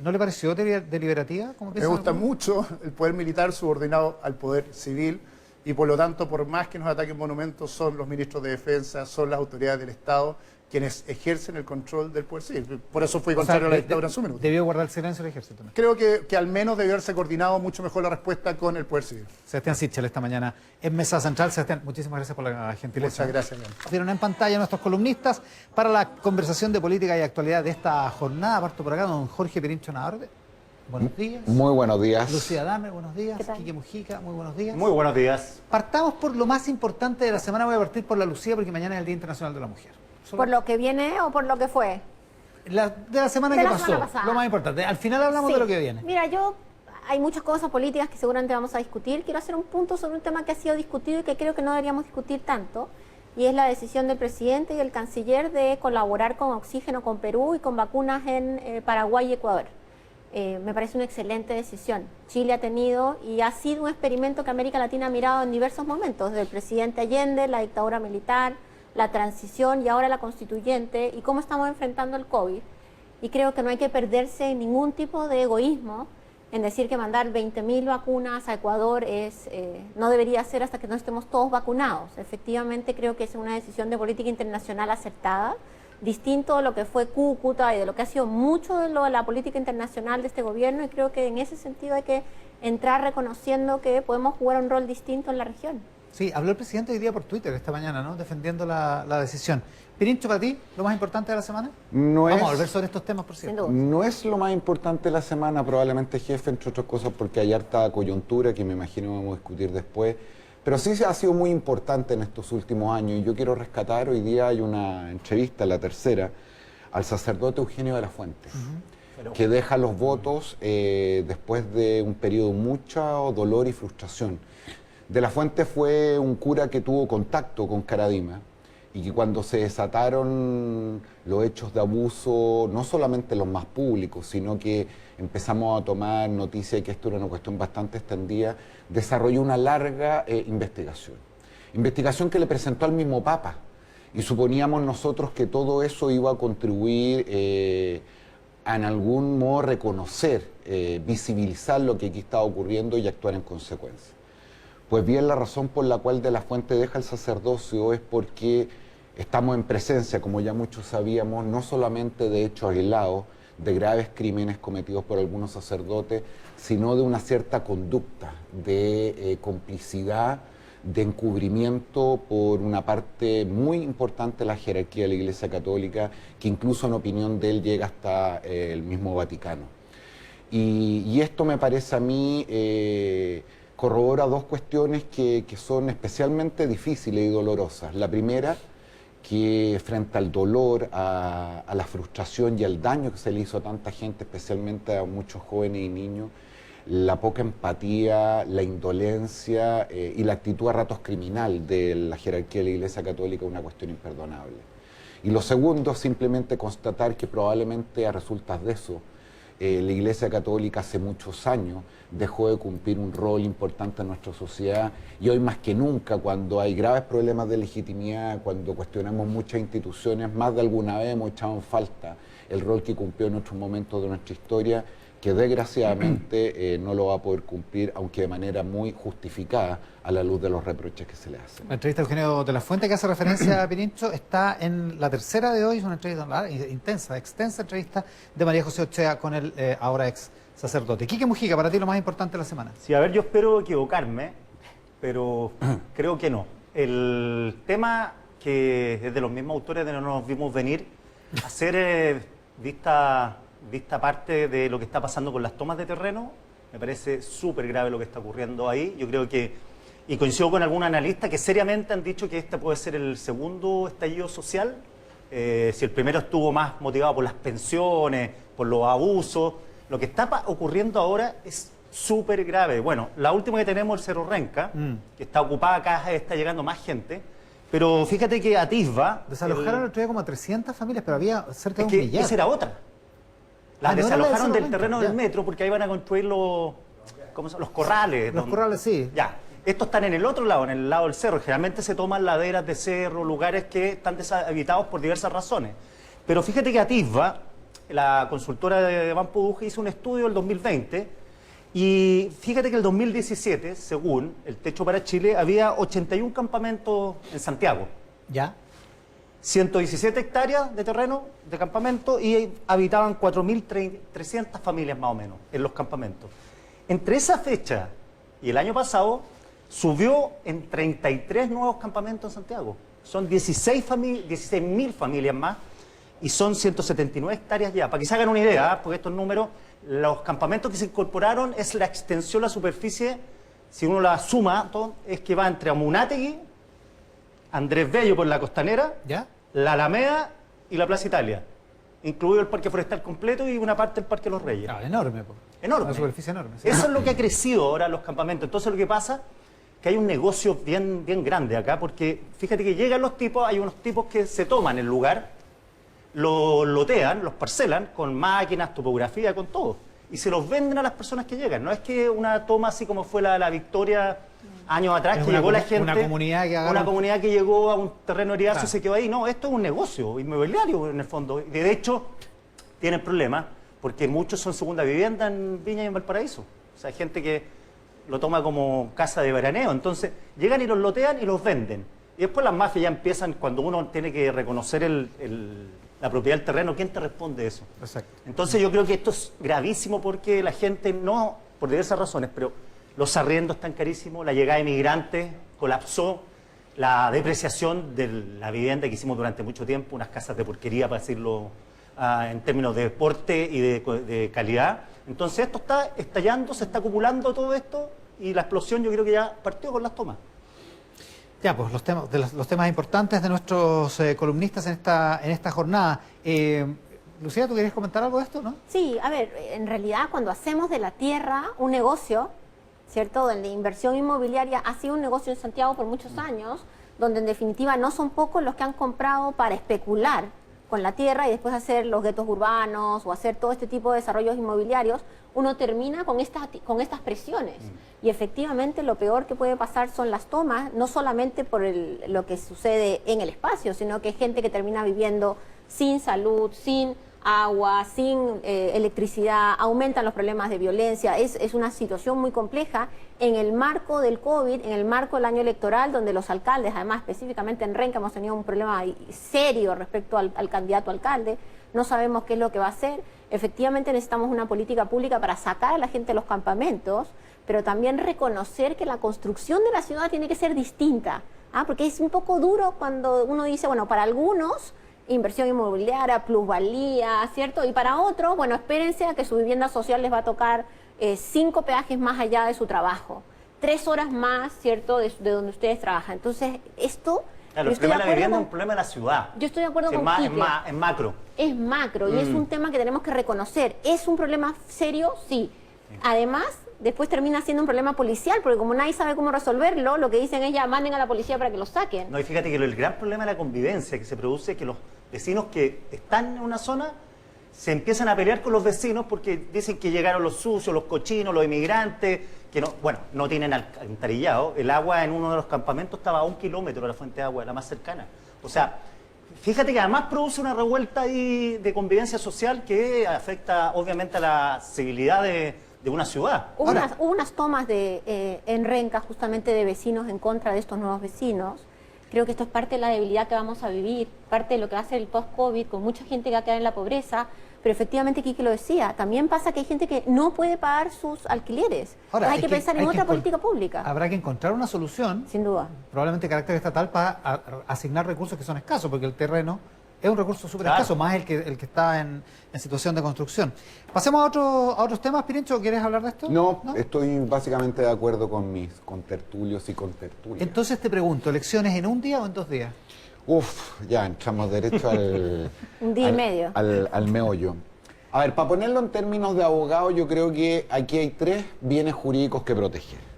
¿no le pareció deliberativa? Me gusta mucho el poder militar subordinado al poder civil. y por lo tanto, por más que nos ataquen monumentos, son los ministros de defensa, son las autoridades del Estado quienes ejercen el control del poder civil. Por eso fui contrario a la dictadura en su minuto. Debió guardar silencio el ejército. Creo que al menos debió haberse coordinado mucho mejor la respuesta con el poder civil. Sebastián Sichel esta mañana en Mesa Central. Sebastián, muchísimas gracias por la gentileza. Muchas gracias, León. Vieron en pantalla nuestros columnistas para la conversación de política y actualidad de esta jornada. Parto por acá, don Jorge Pirincho Navarrete. Buenos días. Muy buenos días. Lucía Dahmer, buenos días. Quique Mujica, muy buenos días. Muy buenos días. Partamos por lo más importante de la semana. Voy a partir por la Lucía porque mañana es el Día Internacional de la Mujer. ¿Por lo que viene o por lo que fue? De la semana que pasó, lo más importante. Al final hablamos de lo que viene. Mira, hay muchas cosas políticas que seguramente vamos a discutir. Quiero hacer un punto sobre un tema que ha sido discutido y que creo que no deberíamos discutir tanto, y es la decisión del presidente y el canciller de colaborar con oxígeno con Perú y con vacunas en Paraguay y Ecuador. Me parece una excelente decisión. Chile ha tenido y ha sido un experimento que América Latina ha mirado en diversos momentos, desde el presidente Allende, la dictadura militar, la transición y ahora la constituyente, y cómo estamos enfrentando el COVID. Y creo que no hay que perderse ningún tipo de egoísmo en decir que mandar 20.000 vacunas a Ecuador no debería ser hasta que no estemos todos vacunados. Efectivamente, creo que es una decisión de política internacional acertada, distinto de lo que fue Cúcuta y de lo que ha sido mucho de la política internacional de este gobierno, y creo que en ese sentido hay que entrar reconociendo que podemos jugar un rol distinto en la región. Sí, habló el presidente hoy día por Twitter esta mañana, ¿no? Defendiendo la decisión. Pirincho, para ti, ¿lo más importante de la semana? Vamos a volver sobre estos temas, por cierto. No es lo más importante de la semana, probablemente, jefe, entre otras cosas, porque hay harta coyuntura que me imagino vamos a discutir después. Pero sí ha sido muy importante en estos últimos años, y yo quiero rescatar, hoy día hay una entrevista, la tercera, al sacerdote Eugenio de la Fuente, que deja los votos después de un periodo de mucho dolor y frustración. De la Fuente fue un cura que tuvo contacto con Caradima, y que cuando se desataron los hechos de abuso, no solamente los más públicos, sino que empezamos a tomar noticia de que esto era una cuestión bastante extendida, desarrolló una larga investigación. Investigación que le presentó al mismo Papa, y suponíamos nosotros que todo eso iba a contribuir en algún modo reconocer, visibilizar lo que aquí estaba ocurriendo y actuar en consecuencia. Pues bien, la razón por la cual de la Fuente deja el sacerdocio es porque estamos en presencia, como ya muchos sabíamos, no solamente de hechos aislados, de graves crímenes cometidos por algunos sacerdotes, sino de una cierta conducta de complicidad, de encubrimiento por una parte muy importante de la jerarquía de la Iglesia Católica, que incluso en opinión de él llega hasta el mismo Vaticano. Y esto me parece a mí corrobora dos cuestiones que son especialmente difíciles y dolorosas. La primera, que frente al dolor, a la frustración y al daño que se le hizo a tanta gente, especialmente a muchos jóvenes y niños, la poca empatía, la indolencia y la actitud a ratos criminal de la jerarquía de la Iglesia Católica es una cuestión imperdonable. Y lo segundo, simplemente constatar que probablemente a resultas de eso, la Iglesia Católica hace muchos años dejó de cumplir un rol importante en nuestra sociedad, y hoy más que nunca, cuando hay graves problemas de legitimidad, cuando cuestionamos muchas instituciones, más de alguna vez hemos echado en falta el rol que cumplió en otros momentos de nuestra historia, que desgraciadamente no lo va a poder cumplir, aunque de manera muy justificada a la luz de los reproches que se le hacen. La entrevista de Eugenio de la Fuente, que hace referencia a Pirincho, está en la tercera de hoy. Es una entrevista intensa, extensa entrevista de María José Ochea con el ahora ex sacerdote. Quique Mujica, para ti lo más importante de la semana. Sí, a ver, yo espero equivocarme, pero creo que no. El tema que es de los mismos autores de No nos vimos venir, hacer vista parte de lo que está pasando con las tomas de terreno, me parece súper grave lo que está ocurriendo ahí. Yo creo que, y coincido con algunos analistas que seriamente han dicho que este puede ser el segundo estallido social, si el primero estuvo más motivado por las pensiones, por los abusos. Lo que está ocurriendo ahora es súper grave. Bueno, la última que tenemos, el Cerro Renca, que está ocupada, acá está llegando más gente, pero fíjate que Atisba... Desalojaron el otro día como a 300 familias, pero había cerca de un millar. Esa era otra. Las desalojaron del terreno del metro porque ahí van a construir los corrales. Los corrales, sí. Ya. Estos están en el otro lado, en el lado del cerro. Generalmente se toman laderas de cerro, lugares que están deshabitados por diversas razones. Pero fíjate que Atisba, la consultora de Banco Duje, hizo un estudio en el 2020 Y fíjate que el 2017, según el Techo para Chile, había 81 campamentos en Santiago. ¿Ya? 117 hectáreas de terreno de campamento y habitaban 4.300 familias más o menos en los campamentos. Entre esa fecha y el año pasado subió en 33 nuevos campamentos en Santiago. Son 16.000 familias más y son 179 hectáreas ya. Para que se hagan una idea, porque estos números, los campamentos que se incorporaron es la extensión, la superficie, si uno la suma, todo, es que va entre Amunátegui, Andrés Bello por la Costanera, ¿Ya? la Alameda y la Plaza Italia, incluido el Parque Forestal completo y una parte del Parque Los Reyes. Claro, enorme. Po. Enorme. Una superficie enorme. Sí. Eso es lo que ha crecido ahora los campamentos. Entonces lo que pasa es que hay un negocio bien grande acá, porque fíjate que llegan los tipos, hay unos tipos que se toman el lugar, lo lotean, los parcelan con máquinas, topografía, con todo, y se los venden a las personas que llegan. No es que una toma así como fue la Victoria años atrás, Es que una llegó la comu- gente, una comunidad que agarra- una comunidad que llegó a un terreno eriazo Claro. y se quedó ahí. No, esto es un negocio inmobiliario en el fondo. De hecho, tienen problemas porque muchos son segunda vivienda en Viña y en Valparaíso. O sea, hay gente que lo toma como casa de veraneo. Entonces, llegan y los lotean y los venden. Y después las mafias ya empiezan, cuando uno tiene que reconocer la propiedad del terreno, ¿quién te responde eso? Exacto. Entonces yo creo que esto es gravísimo porque la gente no, por diversas razones, pero los arriendos están carísimos, la llegada de inmigrantes colapsó, la depreciación de la vivienda que hicimos durante mucho tiempo, unas casas de porquería, para decirlo en términos de porte y de calidad. Entonces esto está estallando, se está acumulando todo esto y la explosión yo creo que ya partió con las tomas. Ya, pues los temas importantes de nuestros columnistas en esta jornada. Lucía, ¿tú querías comentar algo de esto, no? Sí, a ver, en realidad cuando hacemos de la tierra un negocio, ¿cierto? Donde inversión inmobiliaria ha sido un negocio en Santiago por muchos años, donde en definitiva no son pocos los que han comprado para especular con la tierra y después hacer los guetos urbanos o hacer todo este tipo de desarrollos inmobiliarios, uno termina con estas presiones. Y efectivamente lo peor que puede pasar son las tomas, no solamente por lo que sucede en el espacio, sino que hay gente que termina viviendo sin salud, sin agua, sin electricidad, aumentan los problemas de violencia. Es una situación muy compleja en el marco del COVID, en el marco del año electoral, donde los alcaldes, además específicamente en Renca, hemos tenido un problema serio respecto al candidato alcalde. No sabemos qué es lo que va a hacer. Efectivamente necesitamos una política pública para sacar a la gente de los campamentos, pero también reconocer que la construcción de la ciudad tiene que ser distinta. Porque es un poco duro cuando uno dice, bueno, para algunos inversión inmobiliaria, plusvalía, ¿cierto? Y para otros, bueno, espérense a que su vivienda social les va a tocar 5 peajes más allá de su trabajo, 3 horas más, ¿cierto?, de donde ustedes trabajan. Entonces, esto... Claro, el problema de la vivienda es un problema de la ciudad. Yo estoy de acuerdo Sí, con es Quique. macro. Es macro y es un tema que tenemos que reconocer. ¿Es un problema serio? Sí. Además, después termina siendo un problema policial, porque como nadie sabe cómo resolverlo, lo que dicen es ya manden a la policía para que lo saquen. No, y fíjate que el gran problema de la convivencia que se produce es que los vecinos que están en una zona se empiezan a pelear con los vecinos porque dicen que llegaron los sucios, los cochinos, los inmigrantes, que no tienen alcantarillado. El agua en uno de los campamentos estaba a 1 kilómetro de la fuente de agua, la más cercana. O sea, fíjate que además produce una revuelta ahí de convivencia social que afecta obviamente a la civilidad de una ciudad. Hubo unas tomas en Renca justamente de vecinos en contra de estos nuevos vecinos. Creo que esto es parte de la debilidad que vamos a vivir, parte de lo que va a ser el post-COVID, con mucha gente que va a quedar en la pobreza, pero efectivamente Quique lo decía, también pasa que hay gente que no puede pagar sus alquileres. Ahora, Entonces hay que pensar en otra política pública, Habrá que encontrar una solución, sin duda. probablemente de carácter estatal, para asignar recursos que son escasos, porque el terreno es un recurso súper Claro. escaso, más el que está en situación de construcción. Pasemos a otros temas. Pirincho, ¿quieres hablar de esto? No, estoy básicamente de acuerdo con mis contertulios y contertulias. Entonces te pregunto, ¿elecciones en un día o en 2 días? Ya entramos derecho al... Un día y medio. Al meollo. A ver, para ponerlo en términos de abogado, yo creo que aquí hay 3 bienes jurídicos que proteger.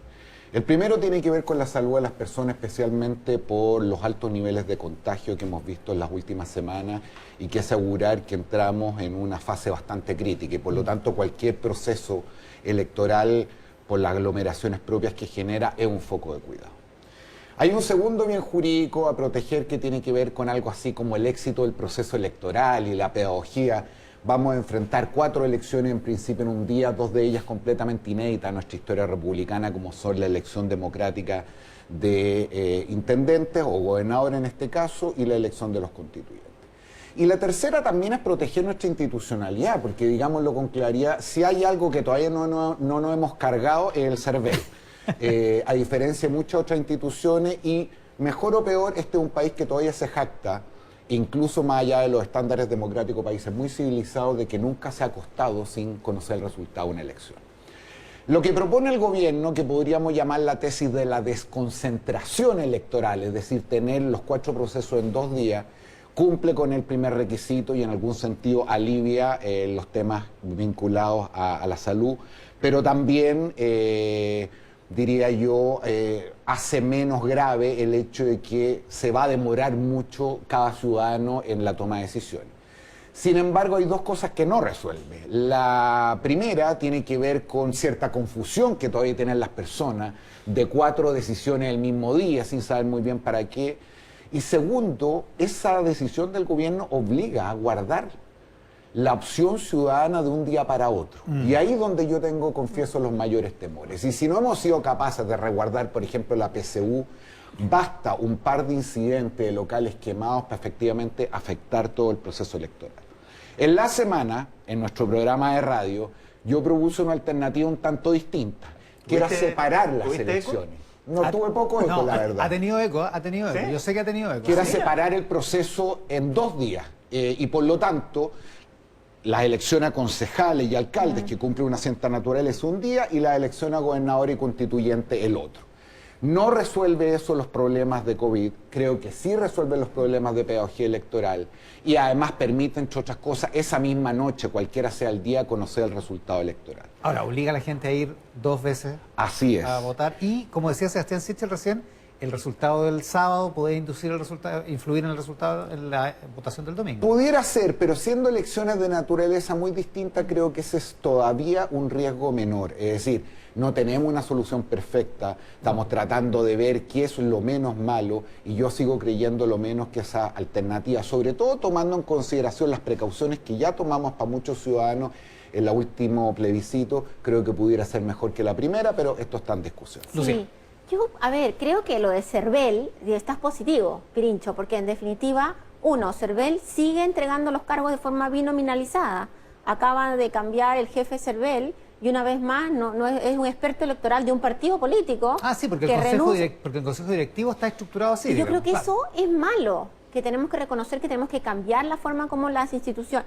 El primero tiene que ver con la salud de las personas, especialmente por los altos niveles de contagio que hemos visto en las últimas semanas y que asegurar que entramos en una fase bastante crítica y por lo tanto cualquier proceso electoral por las aglomeraciones propias que genera es un foco de cuidado. Hay un segundo bien jurídico a proteger que tiene que ver con algo así como el éxito del proceso electoral y la pedagogía Vamos a enfrentar 4 elecciones en principio en un día, 2 de ellas completamente inéditas en nuestra historia republicana, como son la elección democrática de intendentes o gobernadores en este caso, y la elección de los constituyentes. Y la tercera también es proteger nuestra institucionalidad, porque digámoslo con claridad, si hay algo que todavía no nos hemos cargado es el CERVEL. A diferencia de muchas otras instituciones, y mejor o peor, este es un país que todavía se jacta, incluso más allá de los estándares democráticos, países muy civilizados, de que nunca se ha acostado sin conocer el resultado de una elección. Lo que propone el gobierno, que podríamos llamar la tesis de la desconcentración electoral, es decir, tener los 4 procesos en 2 días, cumple con el primer requisito y en algún sentido alivia los temas vinculados a la salud, pero también, diría yo, hace menos grave el hecho de que se va a demorar mucho cada ciudadano en la toma de decisiones. Sin embargo, hay 2 cosas que no resuelve. La primera tiene que ver con cierta confusión que todavía tienen las personas de 4 decisiones el mismo día, sin saber muy bien para qué. Y segundo, esa decisión del gobierno obliga a guardar la opción ciudadana de un día para otro. Y ahí es donde yo tengo, confieso, los mayores temores. Y si no hemos sido capaces de resguardar, por ejemplo, la PSU, basta un par de incidentes de locales quemados para efectivamente afectar todo el proceso electoral. En la semana, en nuestro programa de radio, yo propuse una alternativa un tanto distinta, que era separar las elecciones. No tuve poco eco, la verdad. Ha tenido eco, ¿Sí? Yo sé que ha tenido eco. Que era separar el proceso en 2 días. Y por lo tanto, las elecciones a concejales y alcaldes, que cumplen una cierta naturaleza un día, y las elecciones a gobernadores y constituyentes el otro. No resuelve eso los problemas de COVID, creo que sí resuelve los problemas de pedagogía electoral, y además permite, entre otras cosas, esa misma noche, cualquiera sea el día, conocer el resultado electoral. Ahora, obliga a la gente a ir 2 veces Así es. a votar, y como decía Sebastián Sichel recién, el resultado del sábado puede influir en el resultado, en la votación del domingo. Pudiera ser, pero siendo elecciones de naturaleza muy distinta, creo que ese es todavía un riesgo menor. Es decir, no tenemos una solución perfecta, estamos tratando de ver qué es lo menos malo, y yo sigo creyendo lo menos que esa alternativa, sobre todo tomando en consideración las precauciones que ya tomamos para muchos ciudadanos en el último plebiscito. Creo que pudiera ser mejor que la primera, pero esto está en discusión. Sí. Yo, creo que lo de CERVEL, estás positivo, Pirincho, porque en definitiva, CERVEL sigue entregando los cargos de forma binominalizada. Acaban de cambiar el jefe CERVEL y una vez más no es un experto electoral de un partido político. Ah, sí, porque, porque el consejo directivo está estructurado así. Y yo creo que eso es malo, que tenemos que reconocer que tenemos que cambiar la forma como las instituciones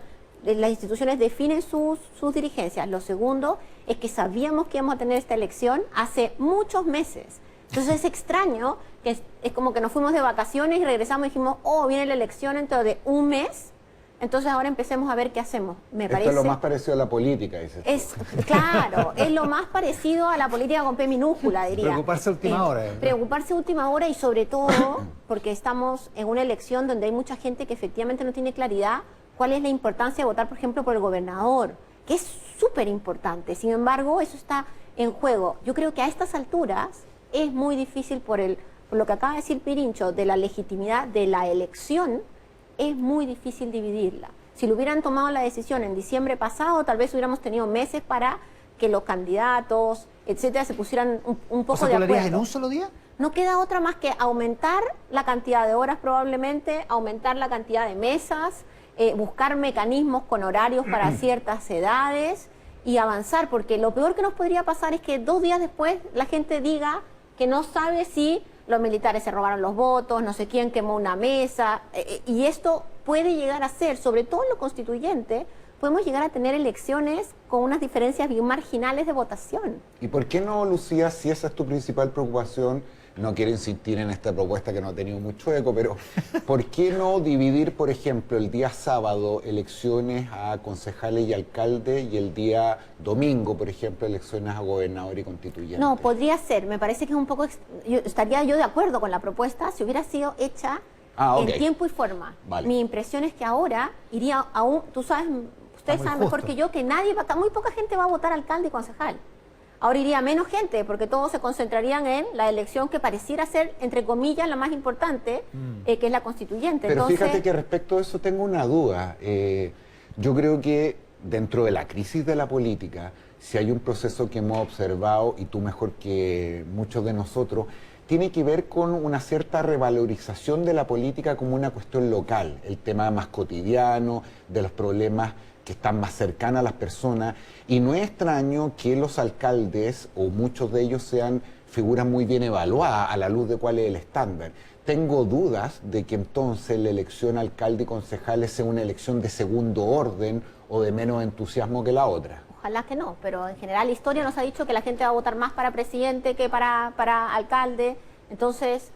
definen sus dirigencias. Lo segundo es que sabíamos que íbamos a tener esta elección hace muchos meses. Entonces es extraño, que es como que nos fuimos de vacaciones y regresamos y dijimos, viene la elección dentro de un mes, entonces ahora empecemos a ver qué hacemos. Esto es lo más parecido a la política, dices tú. Claro, es lo más parecido a la política con P minúscula, diría. Preocuparse a última hora. Preocuparse a última hora, y sobre todo porque estamos en una elección donde hay mucha gente que efectivamente no tiene claridad cuál es la importancia de votar, por ejemplo, por el gobernador, que es súper importante. Sin embargo, eso está en juego. Yo creo que a estas alturas es muy difícil por lo que acaba de decir Pirincho, de la legitimidad de la elección, es muy difícil dividirla. Si lo hubieran tomado la decisión en diciembre pasado, tal vez hubiéramos tenido meses para que los candidatos, etcétera, se pusieran un poco de acuerdo. ¿Tú lo harías en un solo día? No queda otra más que aumentar la cantidad de horas probablemente, aumentar la cantidad de mesas, buscar mecanismos con horarios para ciertas edades y avanzar, porque lo peor que nos podría pasar es que 2 días después la gente diga que no sabe si los militares se robaron los votos, no sé quién quemó una mesa, y esto puede llegar a ser, sobre todo en lo constituyente, podemos llegar a tener elecciones con unas diferencias bien marginales de votación. ¿Y por qué no, Lucía, si esa es tu principal preocupación, no quiero insistir en esta propuesta que no ha tenido mucho eco, pero ¿por qué no dividir, por ejemplo, el día sábado elecciones a concejales y alcaldes y el día domingo, por ejemplo, elecciones a gobernador y constituyente? No, podría ser. Me parece que es un poco... estaría yo de acuerdo con la propuesta si hubiera sido hecha en tiempo y forma. Vale. Mi impresión es que ahora iría a un... Tú sabes, ustedes saben mejor que yo que muy poca gente va a votar alcalde y concejal. Ahora iría menos gente, porque todos se concentrarían en la elección que pareciera ser, entre comillas, la más importante, que es la constituyente. Pero entonces, fíjate que respecto a eso tengo una duda. Yo creo que dentro de la crisis de la política, si hay un proceso que hemos observado, y tú mejor que muchos de nosotros, tiene que ver con una cierta revalorización de la política como una cuestión local, el tema más cotidiano, de los problemas que están más cercanos a las personas, y no es extraño que los alcaldes, o muchos de ellos, sean figuras muy bien evaluadas a la luz de cuál es el estándar. Tengo dudas de que entonces la elección alcalde y concejales sea una elección de segundo orden o de menos entusiasmo que la otra. Ojalá que no, pero en general la historia nos ha dicho que la gente va a votar más para presidente que para alcalde. Entonces,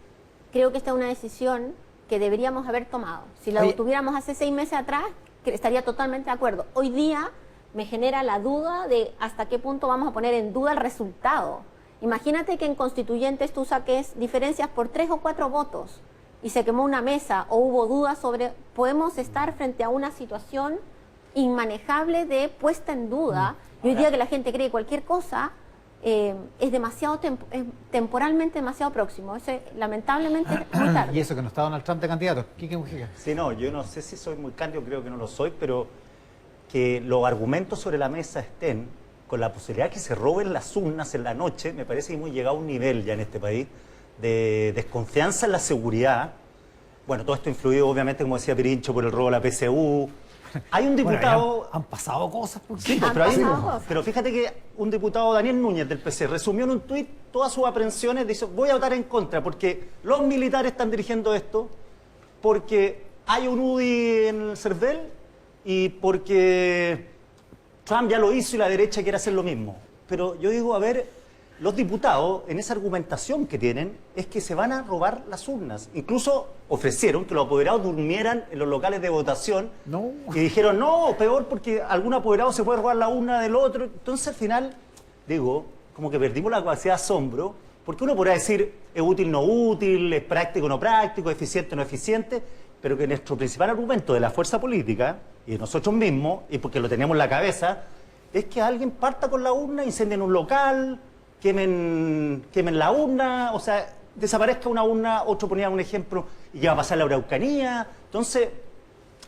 creo que esta es una decisión que deberíamos haber tomado. Si la tuviéramos hace 6 meses atrás, estaría totalmente de acuerdo. Hoy día me genera la duda de hasta qué punto vamos a poner en duda el resultado. Imagínate que en constituyentes tú saques diferencias por 3 o 4 votos y se quemó una mesa o hubo dudas sobre... Podemos estar frente a una situación inmanejable de puesta en duda. Y hoy día que la gente cree cualquier cosa, es demasiado temporalmente demasiado próximo. Eso, lamentablemente, es muy tarde. Y eso que no está Donald Trump de candidato. Quique Mujica. Sí, no, yo no sé si soy muy cándido, creo que no lo soy, pero que los argumentos sobre la mesa estén con la posibilidad de que se roben las urnas en la noche, me parece que hemos llegado a un nivel ya en este país de desconfianza en la seguridad. Bueno, todo esto influido, obviamente, como decía Pirincho, por el robo de la PSU. Hay un diputado... Bueno, han pasado cosas. Sí, pero fíjate que un diputado, Daniel Núñez, del PC, resumió en un tuit todas sus aprensiones, dice, voy a votar en contra, porque los militares están dirigiendo esto, porque hay un UDI en el CERVEL y porque Trump ya lo hizo y la derecha quiere hacer lo mismo. Pero yo digo, a ver, los diputados, en esa argumentación que tienen, es que se van a robar las urnas. Incluso ofrecieron que los apoderados durmieran en los locales de votación. No. Y dijeron, no, peor porque algún apoderado se puede robar la urna del otro. Entonces, al final, digo, como que perdimos la capacidad de asombro, porque uno podría decir, es útil, no útil, es práctico, no práctico, eficiente, no eficiente, pero que nuestro principal argumento de la fuerza política, y de nosotros mismos, y porque lo teníamos en la cabeza, es que alguien parta con la urna, incendien un local, quemen la urna, o sea, desaparezca una urna, otro ponía un ejemplo, y ya va a pasar la Araucanía. Entonces,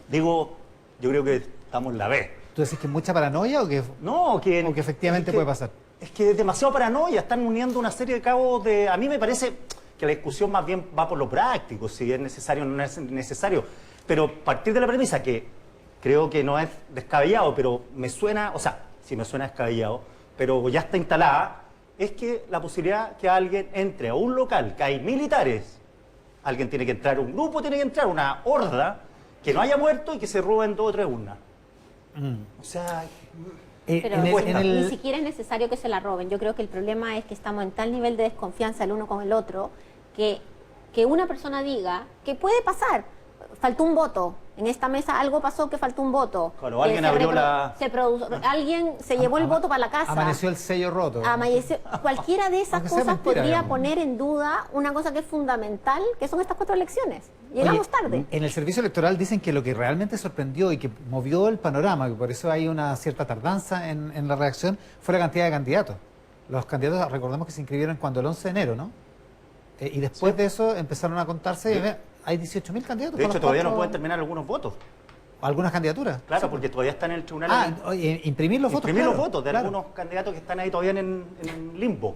digo, yo creo que estamos en la B. ¿Tú decís que es mucha paranoia o que, No, o que efectivamente puede pasar? Es que es demasiado paranoia, están uniendo una serie de cabos de... A mí me parece que la discusión más bien va por lo práctico, si es necesario o no es necesario, pero partir de la premisa que creo que no es descabellado, pero me suena, o sea, sí me suena descabellado, pero ya está instalada, es que la posibilidad que alguien entre a un local, que hay militares, alguien tiene que entrar, un grupo tiene que entrar, una horda, que no haya muerto y que se roben 2 o 3 urnas. O sea... Pero en ni siquiera es necesario que se la roben. Yo creo que el problema es que estamos en tal nivel de desconfianza el uno con el otro que una persona diga que puede pasar. Faltó un voto. En esta mesa algo pasó que faltó un voto. Claro, alguien abrió alguien se llevó el voto para la casa. Amaneció el sello roto. Cualquiera de esas Aunque sea cosas mentira, podría digamos. poner en duda una cosa que es fundamental, que son estas 4 elecciones. Llegamos tarde. En el servicio electoral dicen que lo que realmente sorprendió y que movió el panorama, que por eso hay una cierta tardanza en la reacción, fue la cantidad de candidatos. Los candidatos, recordemos que se inscribieron cuando el 11 de enero, ¿no? Y después de eso empezaron a contarse, y hay 18.000 candidatos. De hecho, todavía no pueden terminar algunos votos. Algunas candidaturas. Claro, porque todavía están en el tribunal. Imprimir los votos. Imprimir claro, los votos de claro. algunos candidatos que están ahí todavía en limbo.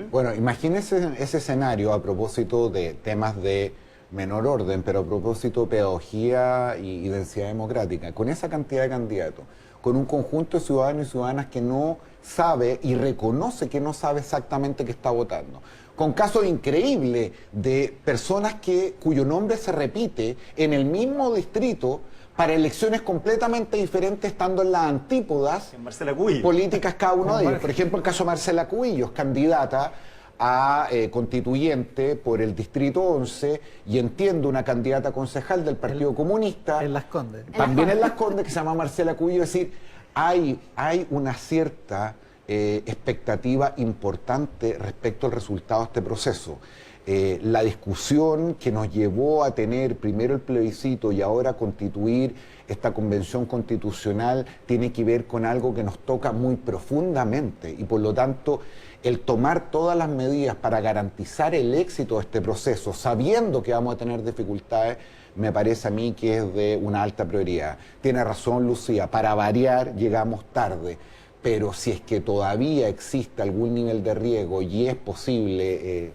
Bueno, imagínense ese escenario a propósito de temas de menor orden, pero a propósito de pedagogía y densidad democrática. Con esa cantidad de candidatos, con un conjunto de ciudadanos y ciudadanas que no sabe y reconoce que no sabe exactamente qué está votando. Con casos increíbles de personas cuyo nombre se repite en el mismo distrito para elecciones completamente diferentes, estando en las antípodas Marcela Cubillos. políticas cada uno de ellos. Por ejemplo, el caso de Marcela Cubillos, candidata a constituyente por el distrito 11, y entiendo una candidata concejal del Partido Comunista. En Las Condes. También en Las Condes, que se llama Marcela Cubillos. Es decir, hay una cierta expectativa importante respecto al resultado de este proceso. La discusión que nos llevó a tener primero el plebiscito y ahora constituir esta convención constitucional tiene que ver con algo que nos toca muy profundamente, y por lo tanto el tomar todas las medidas para garantizar el éxito de este proceso, sabiendo que vamos a tener dificultades, me parece a mí que es de una alta prioridad. Tiene razón Lucía, para variar llegamos tarde, pero si es que todavía existe algún nivel de riesgo y es posible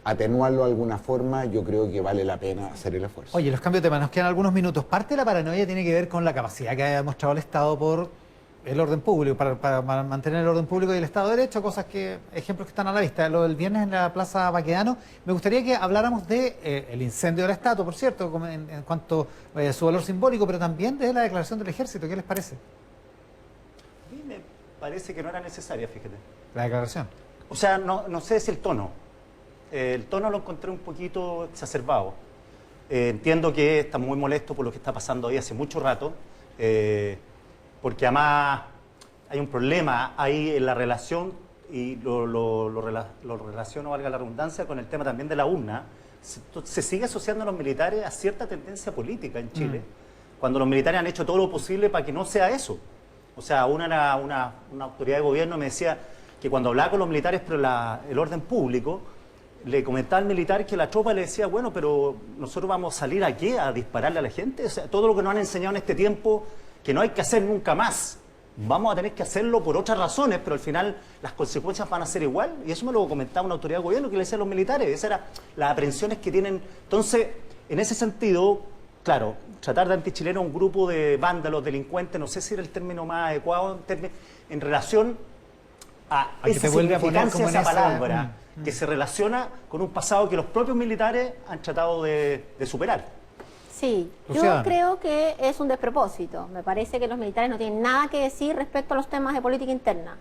atenuarlo de alguna forma, yo creo que vale la pena hacer el esfuerzo. Oye, los cambios de tema, nos quedan algunos minutos. Parte de la paranoia tiene que ver con la capacidad que ha demostrado el Estado por el orden público, para mantener el orden público y el Estado de Derecho, ejemplos que están a la vista. Lo del viernes en la Plaza Baquedano, me gustaría que habláramos de el incendio de la estatua, por cierto, en cuanto a su valor simbólico, pero también de la declaración del Ejército. ¿Qué les parece? A mí me parece que no era necesaria, fíjate. La declaración. O sea, no sé si el tono. El tono lo encontré un poquito exacerbado. Entiendo que está muy molesto por lo que está pasando ahí hace mucho rato, porque además hay un problema ahí en la relación, y lo relaciono, valga la redundancia, con el tema también de la urna. Se sigue asociando a los militares a cierta tendencia política en Chile, cuando los militares han hecho todo lo posible para que no sea eso. O sea, una autoridad de gobierno me decía que cuando hablaba con los militares por el orden público, le comentaba al militar que la tropa le decía, bueno, pero nosotros vamos a salir aquí a dispararle a la gente. O sea, todo lo que nos han enseñado en este tiempo, que no hay que hacer nunca más. Vamos a tener que hacerlo por otras razones, pero al final las consecuencias van a ser igual. Y eso me lo comentaba una autoridad de gobierno que le decía a los militares. Esas eran las aprensiones que tienen. Entonces, en ese sentido, claro, tratar de antichileno a un grupo de vándalos, delincuentes, no sé si era el término más adecuado en relación a esa significancia de esa palabra, que se relaciona con un pasado que los propios militares han tratado de superar. Sí, Luciana. yo creo que es un despropósito. Me parece que los militares no tienen nada que decir respecto a los temas de política interna.